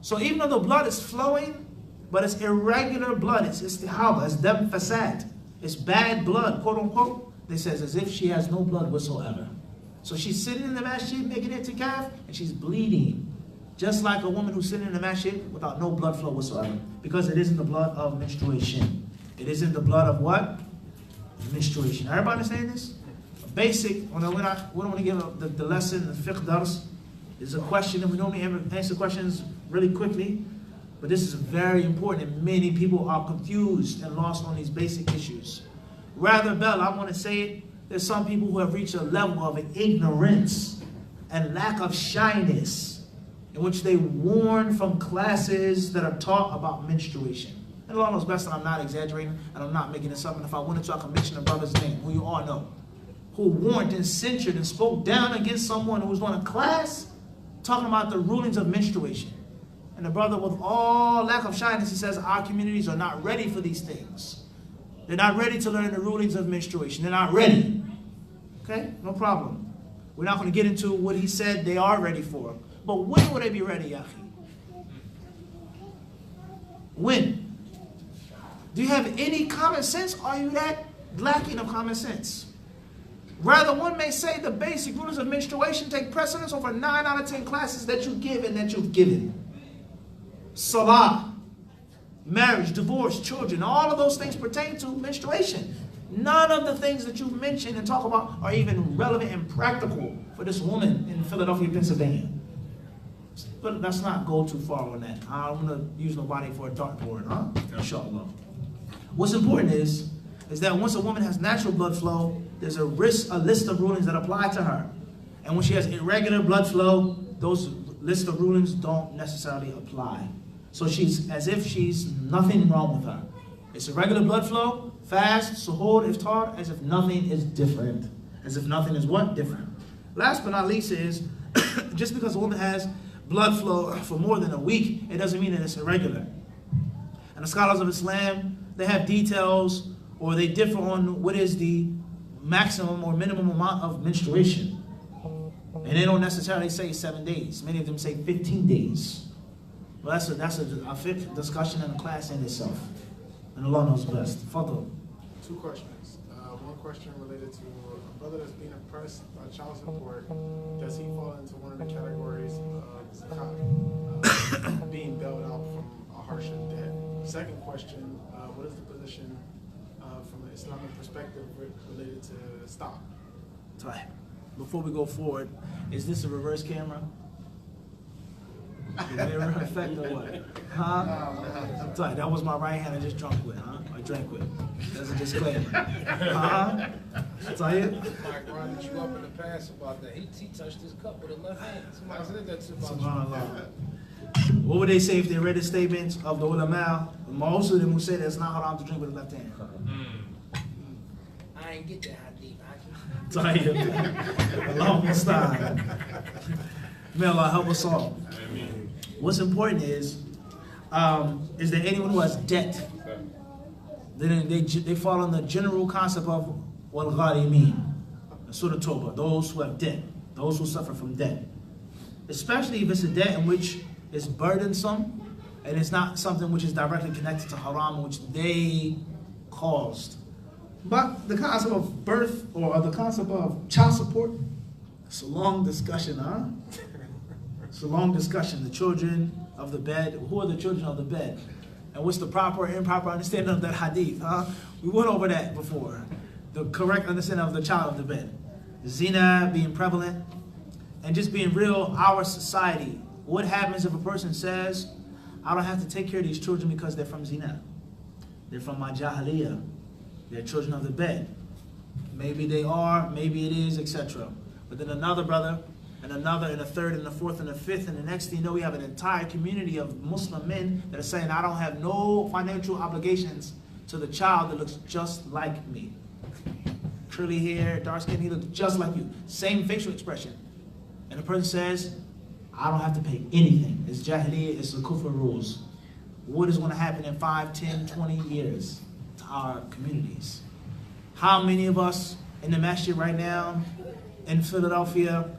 So even though the blood is flowing, but it's irregular blood, it's istihaba, it's dam fasad, it's bad blood, quote unquote, they says as if she has no blood whatsoever. So she's sitting in the masjid making i'tikaf, and she's bleeding. Just like a woman who's sitting in the masjid without no blood flow whatsoever. Because it isn't the blood of menstruation. It isn't the blood of what? Menstruation. Everybody understand this? A basic, we don't want to give the lesson, the fiqh dars, is a question, and we normally answer questions really quickly. But this is very important, and many people are confused and lost on these basic issues. Rather, Bella, I want to say it, there's some people who have reached a level of ignorance and lack of shyness in which they warn from classes that are taught about menstruation. And Allah knows best that I'm not exaggerating and I'm not making this up. And if I wanted to, I could mention a brother's name, who you all know, who warned and censured and spoke down against someone who was doing a class talking about the rulings of menstruation. And the brother, with all lack of shyness, he says our communities are not ready for these things. They're not ready to learn the rulings of menstruation. They're not ready. Okay? No problem. We're not going to get into what he said they are ready for. But when will they be ready, Yahi? When? Do you have any common sense? Are you that lacking of common sense? Rather, one may say the basic rulings of menstruation take precedence over 9 out of 10 classes that you give and that you've given. Salah, marriage, divorce, children, all of those things pertain to menstruation. None of the things that you mentioned and talk about are even relevant and practical for this woman in Philadelphia, Pennsylvania. But let's not go too far on that. I don't want to use nobody for a dartboard, Inshallah. What's important is that once a woman has natural blood flow, there's a list of rulings that apply to her. And when she has irregular blood flow, those list of rulings don't necessarily apply. So she's as if she's nothing wrong with her. It's irregular blood flow, fast, suhoor, iftar, as if nothing is different. As if nothing is what? Different. Last but not least is, just because a woman has blood flow for more than a week, it doesn't mean that it's irregular. And the scholars of Islam, they have details or they differ on what is the maximum or minimum amount of menstruation. And they don't necessarily say 7 days. Many of them say 15 days. Well, that's a fiqh discussion in a class in itself. And Allah knows best. Fadl. 2 questions. One question related to a brother that's being oppressed by child support. Does he fall into one of the categories of zakat, being bailed out from a hardship debt? Second question, what is the position from an Islamic perspective related to stock? Right. Before we go forward, is this a reverse camera? The mirror effect or what? Huh? Sorry, that was my right hand I just drunk with, huh? I drank with. That's a disclaimer. Huh? Tell you? Mike rounded you up in the past about that. He touched his cup with a left hand. Somebody said that about SubhanAllah. What would they say if they read the statements of the ulama? Most of them would say that it's not haram to drink with the left hand. I ain't get that hadith. Tell you. Allah musta'an. May Allah help us all. What's important is there anyone who has debt? Then they fall on the general concept of wal gharimin, Surah Tawbah, those who have debt, those who suffer from debt. Especially if it's a debt in which is burdensome and it's not something which is directly connected to haram, which they caused. But the concept of birth or the concept of child support, it's a long discussion, huh? It's a long discussion. The children of the bed, who are the children of the bed? And what's the proper or improper understanding of that hadith, huh? We went over that before. The correct understanding of the child of the bed. Zina being prevalent and just being real, our society. What happens if a person says, I don't have to take care of these children because they're from zina? They're from my jahiliyyah. They're children of the bed. Maybe they are, maybe it is, etc. But then another brother, and another, and a third, and a fourth, and a fifth, and the next thing you know, we have an entire community of Muslim men that are saying, I don't have no financial obligations to the child that looks just like me. Curly hair, dark skin, he looks just like you. Same facial expression. And the person says, I don't have to pay anything. It's jahiliyyah, it's the kufr rules. What is going to happen in 5, 10, 20 years to our communities? How many of us in the masjid right now in Philadelphia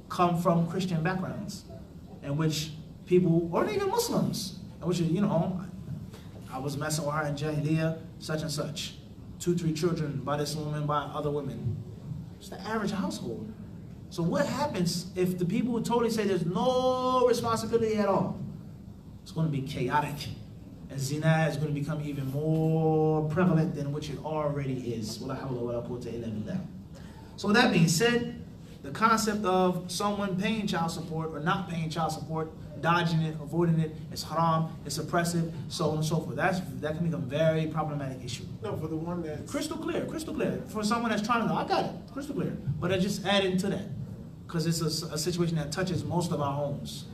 come from Christian backgrounds, in which people, or even Muslims, in which, you know, I was messing with her in jahiliyyah, such and such. 2, 3 children by this woman, by other women. It's the average household. So what happens if the people who totally say there's no responsibility at all? It's going to be chaotic. And zina is going to become even more prevalent than which it already is. So with that being said, the concept of someone paying child support or not paying child support, dodging it, avoiding it, it's haram, it's oppressive, so on and so forth. That can become a very problematic issue. No, for the one that's... Crystal clear. For someone that's trying to know, I got it, crystal clear. But I just added to that, because it's a situation that touches most of our homes.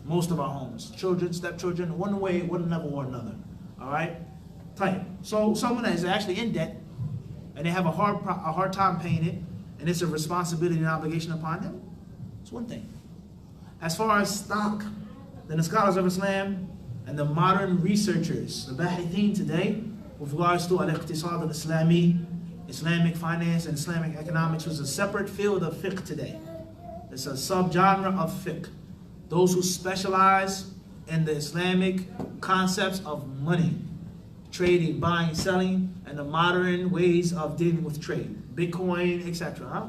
Most of our homes. Children, stepchildren, one way, one level or another. All right? Tight. So someone that is actually in debt, and they have a hard time paying it, and it's a responsibility and obligation upon them, it's one thing. As far as stock, then the scholars of Islam and the modern researchers, the bahithin today, with regards to al-iqtisad al-Islami, Islamic finance and Islamic economics, was a separate field of fiqh today. It's a subgenre of fiqh. Those who specialize in the Islamic concepts of money, trading, buying, selling, and the modern ways of dealing with trade, Bitcoin, etc. Huh?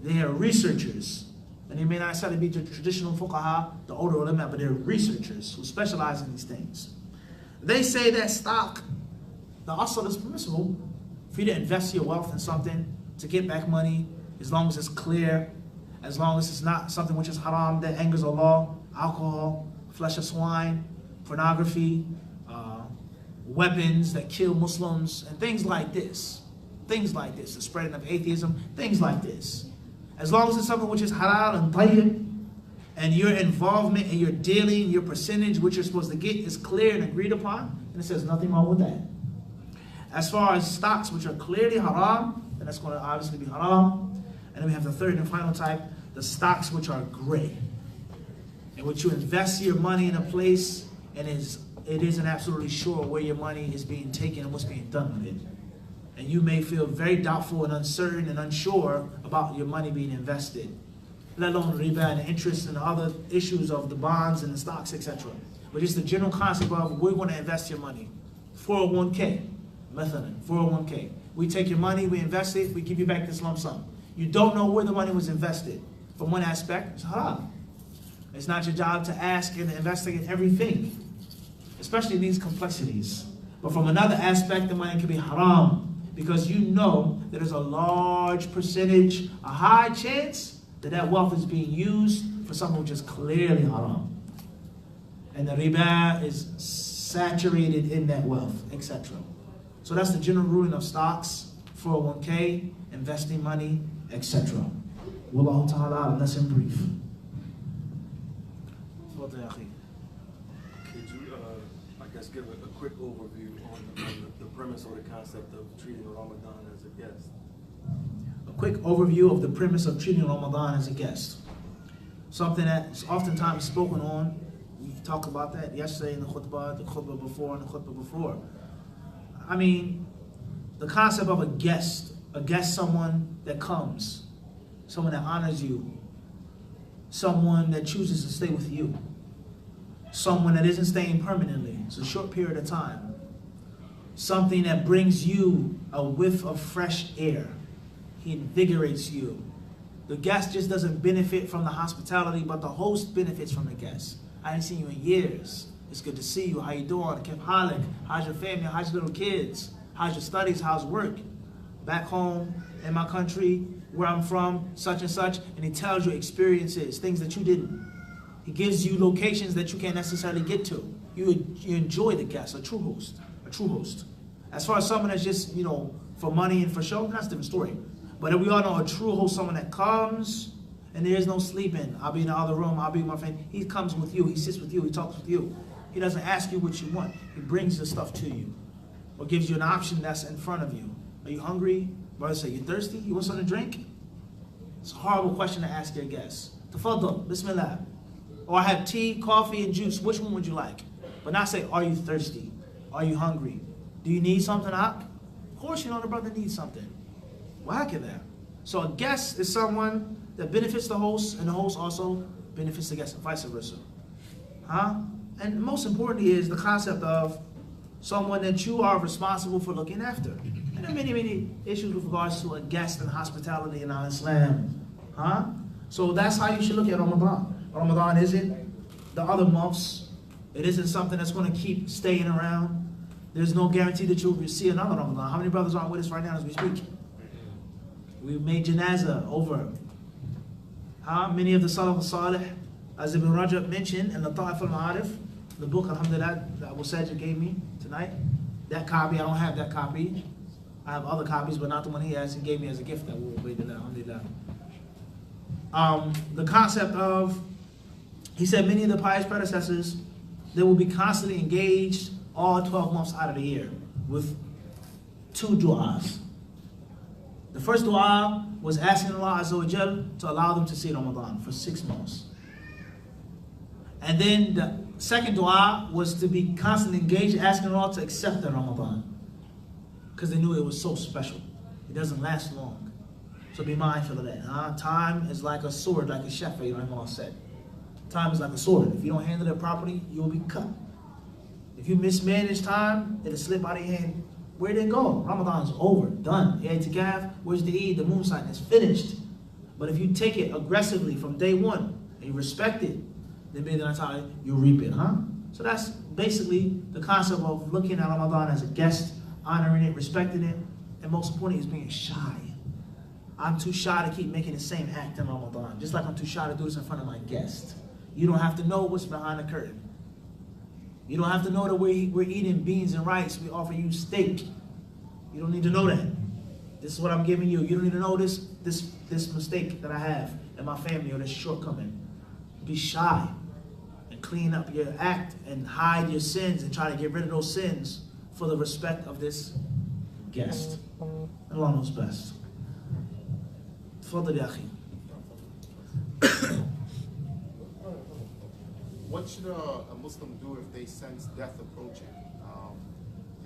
They are researchers. And they may not necessarily be the traditional fuqaha, the older ulama, but they're researchers who specialize in these things. They say that stock, the asl is permissible for you to invest your wealth in something to get back money, as long as it's clear, as long as it's not something which is haram that angers Allah, alcohol, flesh of swine, pornography, weapons that kill Muslims, and things like this. Things like this, the spreading of atheism, things like this. As long as it's something which is halal and tayyib, and your involvement and your dealing, your percentage, which you're supposed to get, is clear and agreed upon, and it says nothing wrong with that. As far as stocks which are clearly haram, then that's going to obviously be haram. And then we have the third and final type, the stocks which are gray, in which you invest your money in a place and it isn't absolutely sure where your money is being taken and what's being done with it. And you may feel very doubtful and uncertain and unsure about your money being invested, let alone riba and interest and other issues of the bonds and the stocks, etc. But just the general concept of where you want to invest your money. 401k, methalan, 401k. We take your money, we invest it, we give you back this lump sum. You don't know where the money was invested. From one aspect, it's halal. It's not your job to ask and investigate everything, especially in these complexities. But from another aspect, the money can be haram, because you know that there's a large percentage, a high chance that that wealth is being used for something which is clearly haram. And the riba is saturated in that wealth, etc. So that's the general ruling of stocks, 401k, investing money, etc. Wallahu ta'ala, and that's in brief. Could you, I guess, give a quick overview on the premise or the concept of treating Ramadan as a guest? A quick overview of the premise of treating Ramadan as a guest. Something that's oftentimes spoken on. We talked about that yesterday in the khutbah before, and the khutbah before. I mean, the concept of a guest, someone that comes, someone that honors you, someone that chooses to stay with you, someone that isn't staying permanently, it's a short period of time, something that brings you a whiff of fresh air, he invigorates you. The guest just doesn't benefit from the hospitality, but the host benefits from the guest. I ain't seen you in years. It's good to see you. How you doing? Kif halik? How's your family? How's your little kids? How's your studies? How's work? Back home in my country, where I'm from, such and such, and he tells you experiences, things that you didn't. He gives you locations that you can't necessarily get to. You enjoy the guest, a true host. As far as someone that's just, for money and for show, that's a different story. But we all know a true host, someone that comes and there's no sleeping. I'll be in the other room, I'll be with my friend. He comes with you, he sits with you, he talks with you. He doesn't ask you what you want. He brings the stuff to you or gives you an option that's in front of you. Are you hungry? Brother say, you thirsty? You want something to drink? It's a horrible question to ask your guests. Tafaddal, bismillah. Or I have tea, coffee, and juice. Which one would you like? But not say, are you thirsty? Are you hungry? Do you need something, Ak? Of course you know the brother needs something. Wahakadha. So a guest is someone that benefits the host, and the host also benefits the guest, and vice versa. And most importantly is the concept of someone that you are responsible for looking after. And there are many, many issues with regards to a guest and hospitality in our Islam. So that's how you should look at Ramadan. Ramadan isn't the other months. It isn't something that's going to keep staying around. There's no guarantee that you'll see another Ramadan. How many brothers aren't with us right now as we speak? We've made janazah over. Many of the Salaf al-Salih, as Ibn Rajab mentioned in the Ta'if al-Ma'arif, the book, alhamdulillah, that Abu Sajid gave me tonight. That copy, I don't have that copy. I have other copies, but not the one he has. He gave me as a gift. That will obey that, alhamdulillah. The concept of, he said many of the pious predecessors, they will be constantly engaged all 12 months out of the year with 2 du'as. The first dua was asking Allah Azza wa Jal to allow them to see Ramadan for 6 months. And then the second dua was to be constantly engaged, asking Allah to accept the Ramadan, because they knew it was so special. It doesn't last long. So be mindful of that. Time is like a sword, like a Shafi'i Rahimahullah said. Time is like a sword. If you don't handle it properly, you will be cut. If you mismanage time, it'll slip out of your hand. Where did it go? Ramadan is over, done. I'tikaf, where's the Eid, the moon sign? It's finished. But if you take it aggressively from day one and you respect it, then bi'idhnillah you reap it, So that's basically the concept of looking at Ramadan as a guest, honoring it, respecting it, and most importantly is being shy. I'm too shy to keep making the same act in Ramadan, just like I'm too shy to do this in front of my guest. You don't have to know what's behind the curtain. You don't have to know that we're eating beans and rice. We offer you steak. You don't need to know that. This is what I'm giving you. You don't need to know this mistake that I have in my family or this shortcoming. Be shy and clean up your act and hide your sins and try to get rid of those sins for the respect of this guest. Allah knows best. Tfaddal ya akhi. What should a Muslim do if they sense death approaching?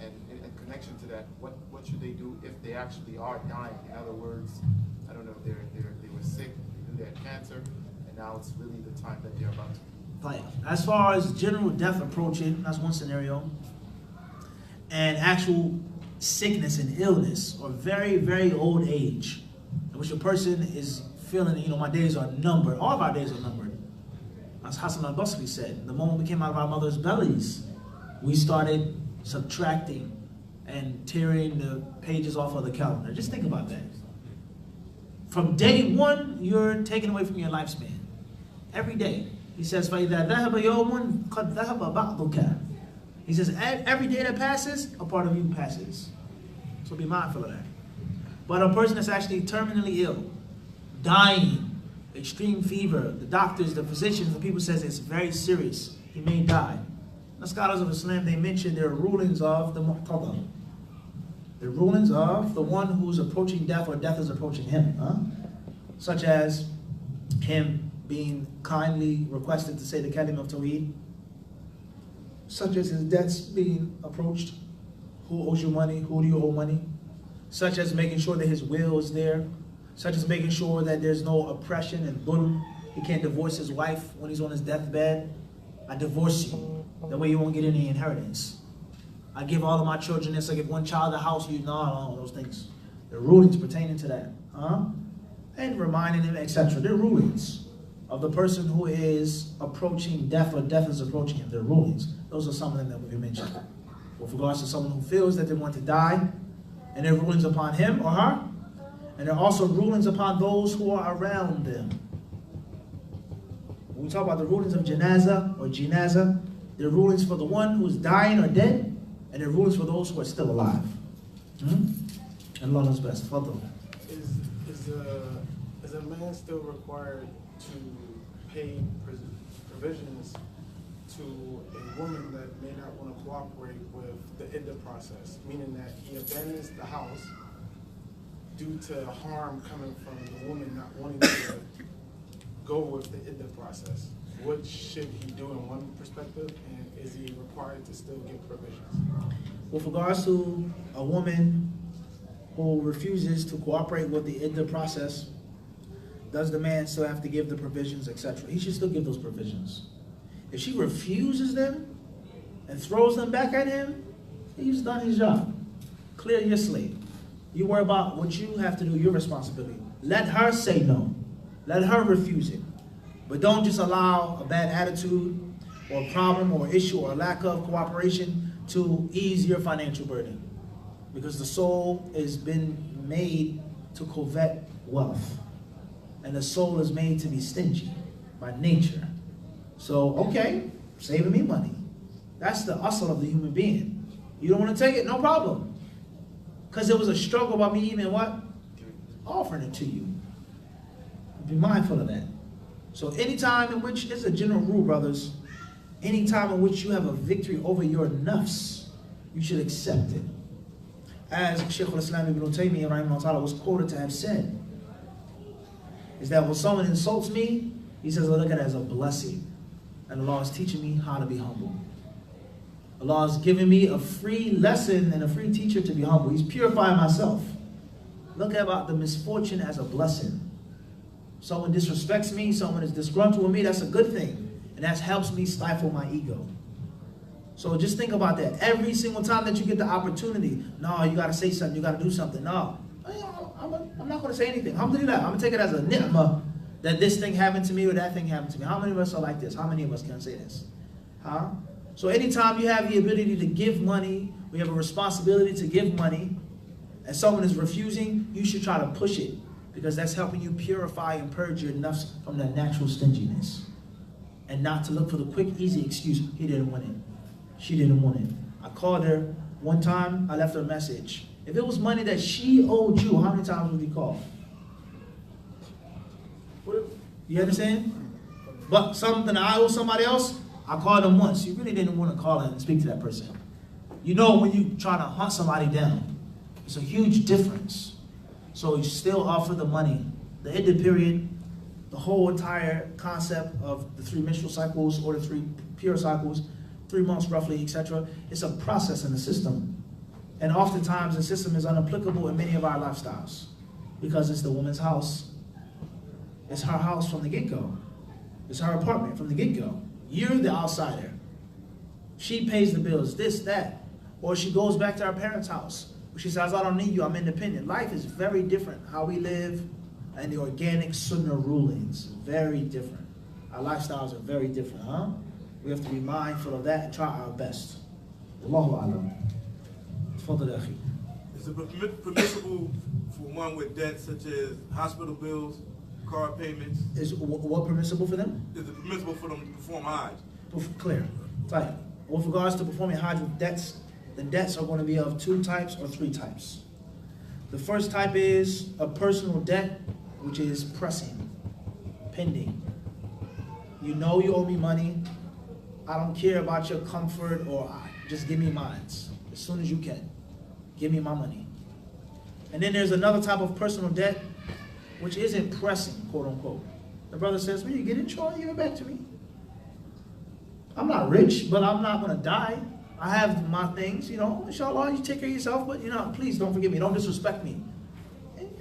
And in connection to that, what should they do if they actually are dying? In other words, I don't know if they were sick, they knew they had cancer, and now it's really the time that they're about to. Like, as far as general death approaching, that's one scenario. And actual sickness and illness, or very, very old age, in which a person is feeling, you know, my days are numbered. All of our days are numbered. As Hassan al-Basri said, the moment we came out of our mother's bellies, we started subtracting and tearing the pages off of the calendar. Just think about that. From day one, you're taken away from your lifespan. Every day. He says, فَإِذَا ذَهَبَ يَوْمٌ قَدْ ذَهَبَ بَعْضُكَ. He says, every day that passes, a part of you passes. So be mindful of that. But a person that's actually terminally ill, dying, extreme fever, the doctors, the physicians, the people says it's very serious. He may die. The scholars of Islam, they mention their rulings of the mu'tada. The rulings of the one who's approaching death or death is approaching him. Such as him being kindly requested to say the kalima of Tawheed. Such as his debts being approached. Who owes you money? Who do you owe money? Such as making sure that his will is there. Such as making sure that there's no oppression and dhulm. He can't divorce his wife when he's on his deathbed. I divorce you. That way you won't get any inheritance. I give all of my children this. I give one child a house. You know, all those things. The rulings pertaining to that. And reminding him, etc. They're rulings of the person who is approaching death or death is approaching him. They're rulings. Those are some of them that we mentioned. With regards to someone who feels that they want to die, and there are rulings upon him or her, and there are also rulings upon those who are around them. When we talk about the rulings of janaza or jinaza, there are rulings for the one who is dying or dead, and there are rulings for those who are still alive. And Allah knows best. Fadl. Is a man still required to pay provisions to a woman that may not want to cooperate with the iddah process, meaning that he abandons the house due to harm coming from the woman not wanting to go with the iddah process? What should he do in one perspective, and is he required to still give provisions? With regards to a woman who refuses to cooperate with the iddah process, does the man still have to give the provisions, etc.? He should still give those provisions. If she refuses them and throws them back at him, he's done his job. Clear your slate. You worry about what you have to do, your responsibility. Let her say no. Let her refuse it. But don't just allow a bad attitude or problem or issue or lack of cooperation to ease your financial burden. Because the soul has been made to covet wealth. And the soul is made to be stingy by nature. So, okay, saving me money. That's the asl of the human being. You don't want to take it? No problem. Because it was a struggle by me even what? Offering it to you. Be mindful of that. So anytime in which, it's a general rule, brothers, anytime in which you have a victory over your nafs, you should accept it. As Shaykh al-Islam ibn Taymiyyah rahimahullah was quoted to have said, is that when someone insults me, he says, I look at it as a blessing. And Allah is teaching me how to be humble. Allah is giving me a free lesson and a free teacher to be humble. He's purifying myself. Look about the misfortune as a blessing. Someone disrespects me, someone is disgruntled with me, that's a good thing. And that helps me stifle my ego. So just think about that. Every single time that you get the opportunity, no, you got to say something, you got to do something. No, I'm not going to say anything. Alhamdulillah, I'm going to take it as a ni'mah that this thing happened to me or that thing happened to me. How many of us are like this? How many of us can say this? So anytime you have the ability to give money, we have a responsibility to give money, and someone is refusing, you should try to push it, because that's helping you purify and purge your nafs from that natural stinginess. And not to look for the quick, easy excuse, he didn't want it. She didn't want it. I called her one time, I left her a message. If it was money that she owed you, how many times would you call? You understand? But something I owe somebody else, I called them once. You really didn't want to call in and speak to that person. You know when you try to hunt somebody down, it's a huge difference. So you still offer the money. The iddah period, the whole entire concept of the 3 menstrual cycles or the 3 pure cycles, 3 months roughly, etc. It's a process in the system. And oftentimes the system is unapplicable in many of our lifestyles because it's the woman's house. It's her house from the get-go. It's her apartment from the get-go. You're the outsider. She pays the bills, this, that. Or she goes back to her parents' house. She says, I don't need you, I'm independent. Life is very different. How we live and the organic sunnah rulings, very different. Our lifestyles are very different, huh? We have to be mindful of that and try our best. Allahu Alam. Tafadhal akhi. Is it permissible for one with debt such as hospital bills, car payments? Is what permissible for them? Is it permissible for them to perform Hajj? Clear. Right. With regards to performing Hajj with debts, the debts are going to be of 2 types or 3 types. The first type is a personal debt, which is pressing, pending. You know you owe me money. I don't care about your comfort or just give me mine as soon as you can. Give me my money. And then there's another type of personal debt, which isn't pressing, quote unquote. The brother says, when you get in, sure, give it back to me. I'm not rich, but I'm not going to die. I have my things, you know, inshallah, you take care of yourself, but, you know, please don't forget me. Don't disrespect me.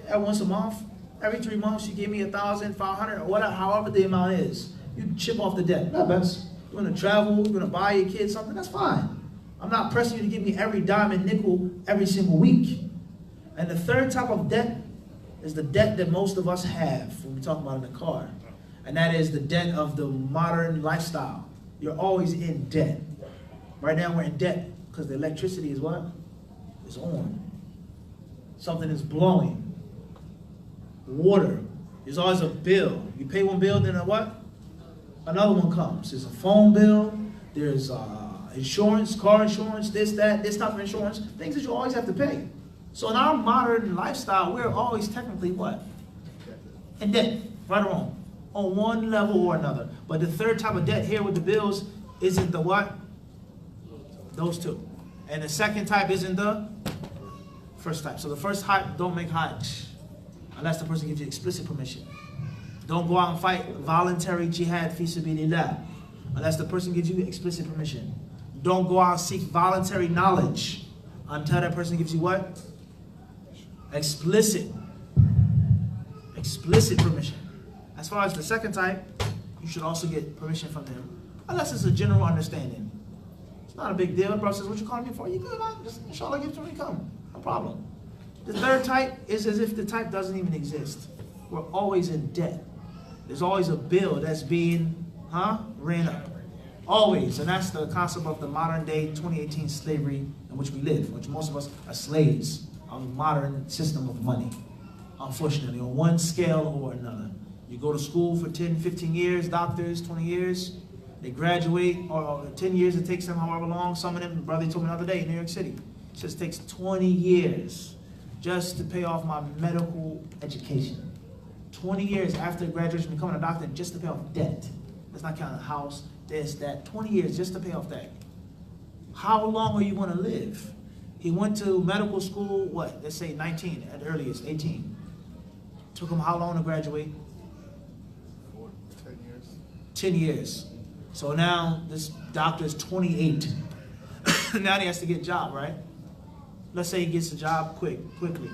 And once a month, every 3 months, you give me 1,000, 500, or whatever, however the amount is. You chip off the debt. Not best. You're going to travel, you're going to buy your kids something, that's fine. I'm not pressing you to give me every dime and nickel every single week. And the third type of debt is the debt that most of us have when we talk about in the car. And that is the debt of the modern lifestyle. You're always in debt. Right now we're in debt because the electricity is what? It's on. Something is blowing. Water. There's always a bill. You pay one bill, then what? Another one comes. There's a phone bill. There's insurance, car insurance, this type of insurance. Things that you always have to pay. So in our modern lifestyle, we're always technically what? In debt. Right or wrong. On one level or another. But the third type of debt here with the bills isn't the what? Those 2. And the second type isn't the first type. So the first type, don't make Hajj. Unless the person gives you explicit permission. Don't go out and fight voluntary jihad fi sabilillah. Unless the person gives you explicit permission. Don't go out and seek voluntary knowledge. Until that person gives you what? Explicit permission. As far as the second type, you should also get permission from them. Unless it's a general understanding. It's not a big deal. The brother says, what you calling me for? You good, man? Just inshallah give it to me, come. No problem. The third type is as if the type doesn't even exist. We're always in debt. There's always a bill that's being, ran up. Always. And that's the concept of the modern day 2018 slavery in which we live, which most of us are slaves of the modern system of money. Unfortunately, on one scale or another. You go to school for 10, 15 years, doctors, 20 years. They graduate, or 10 years it takes them however long. Some of them, brother told me the other day in New York City, it says it takes 20 years just to pay off my medical education. 20 years after graduation, becoming a doctor just to pay off debt. That's not counting a house, this, that. 20 years just to pay off that. How long are you going to live? He went to medical school, what? Let's say 19, at the earliest, 18. Took him how long to graduate? 10 years. 10 years. So now this doctor is 28. Now he has to get a job, right? Let's say he gets a job quickly.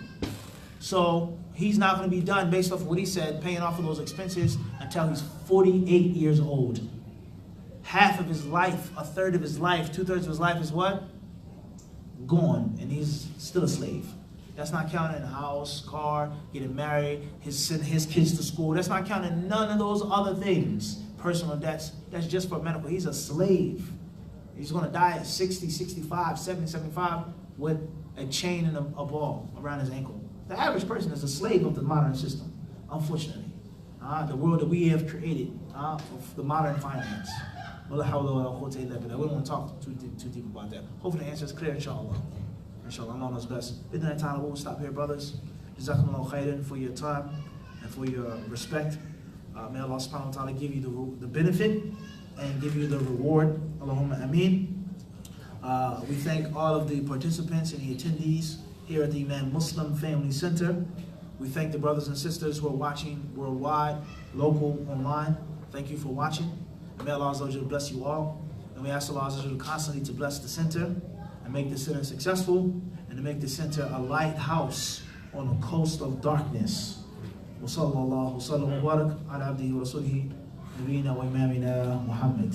So he's not going to be done based off of what he said, paying off of those expenses until he's 48 years old. Half of his life, a third of his life, 2/3 of his life is what? Gone. And he's still a slave. That's not counting a house, car, getting married, sending his kids to school. That's not counting none of those other things. Personal debts, that's just for medical. He's a slave. He's going to die at 60, 65, 70, 75 with a chain and a ball around his ankle. The average person is a slave of the modern system, unfortunately. The world that we have created of the modern finance. We don't want to talk too deep about that. Hopefully the answer is clear, inshallah. Inshallah, Allah knows best. In that time, we'll stop here, brothers. Jazakumullah khairan for your time and for your respect. May Allah subhanahu wa ta'ala give you the benefit and give you the reward. Allahumma ameen. We thank all of the participants and the attendees here at the Imam Muslim Family Center. We thank the brothers and sisters who are watching worldwide, local, online. Thank you for watching. And may Allah Azza wa Jalla bless you all. And we ask Allah Azza wa Jalla constantly to bless the center and make the center successful, and to make the center a lighthouse on a coast of darkness. وصلى الله وسلم وبارك على عبده ورسوله نبينا وإمامنا محمد.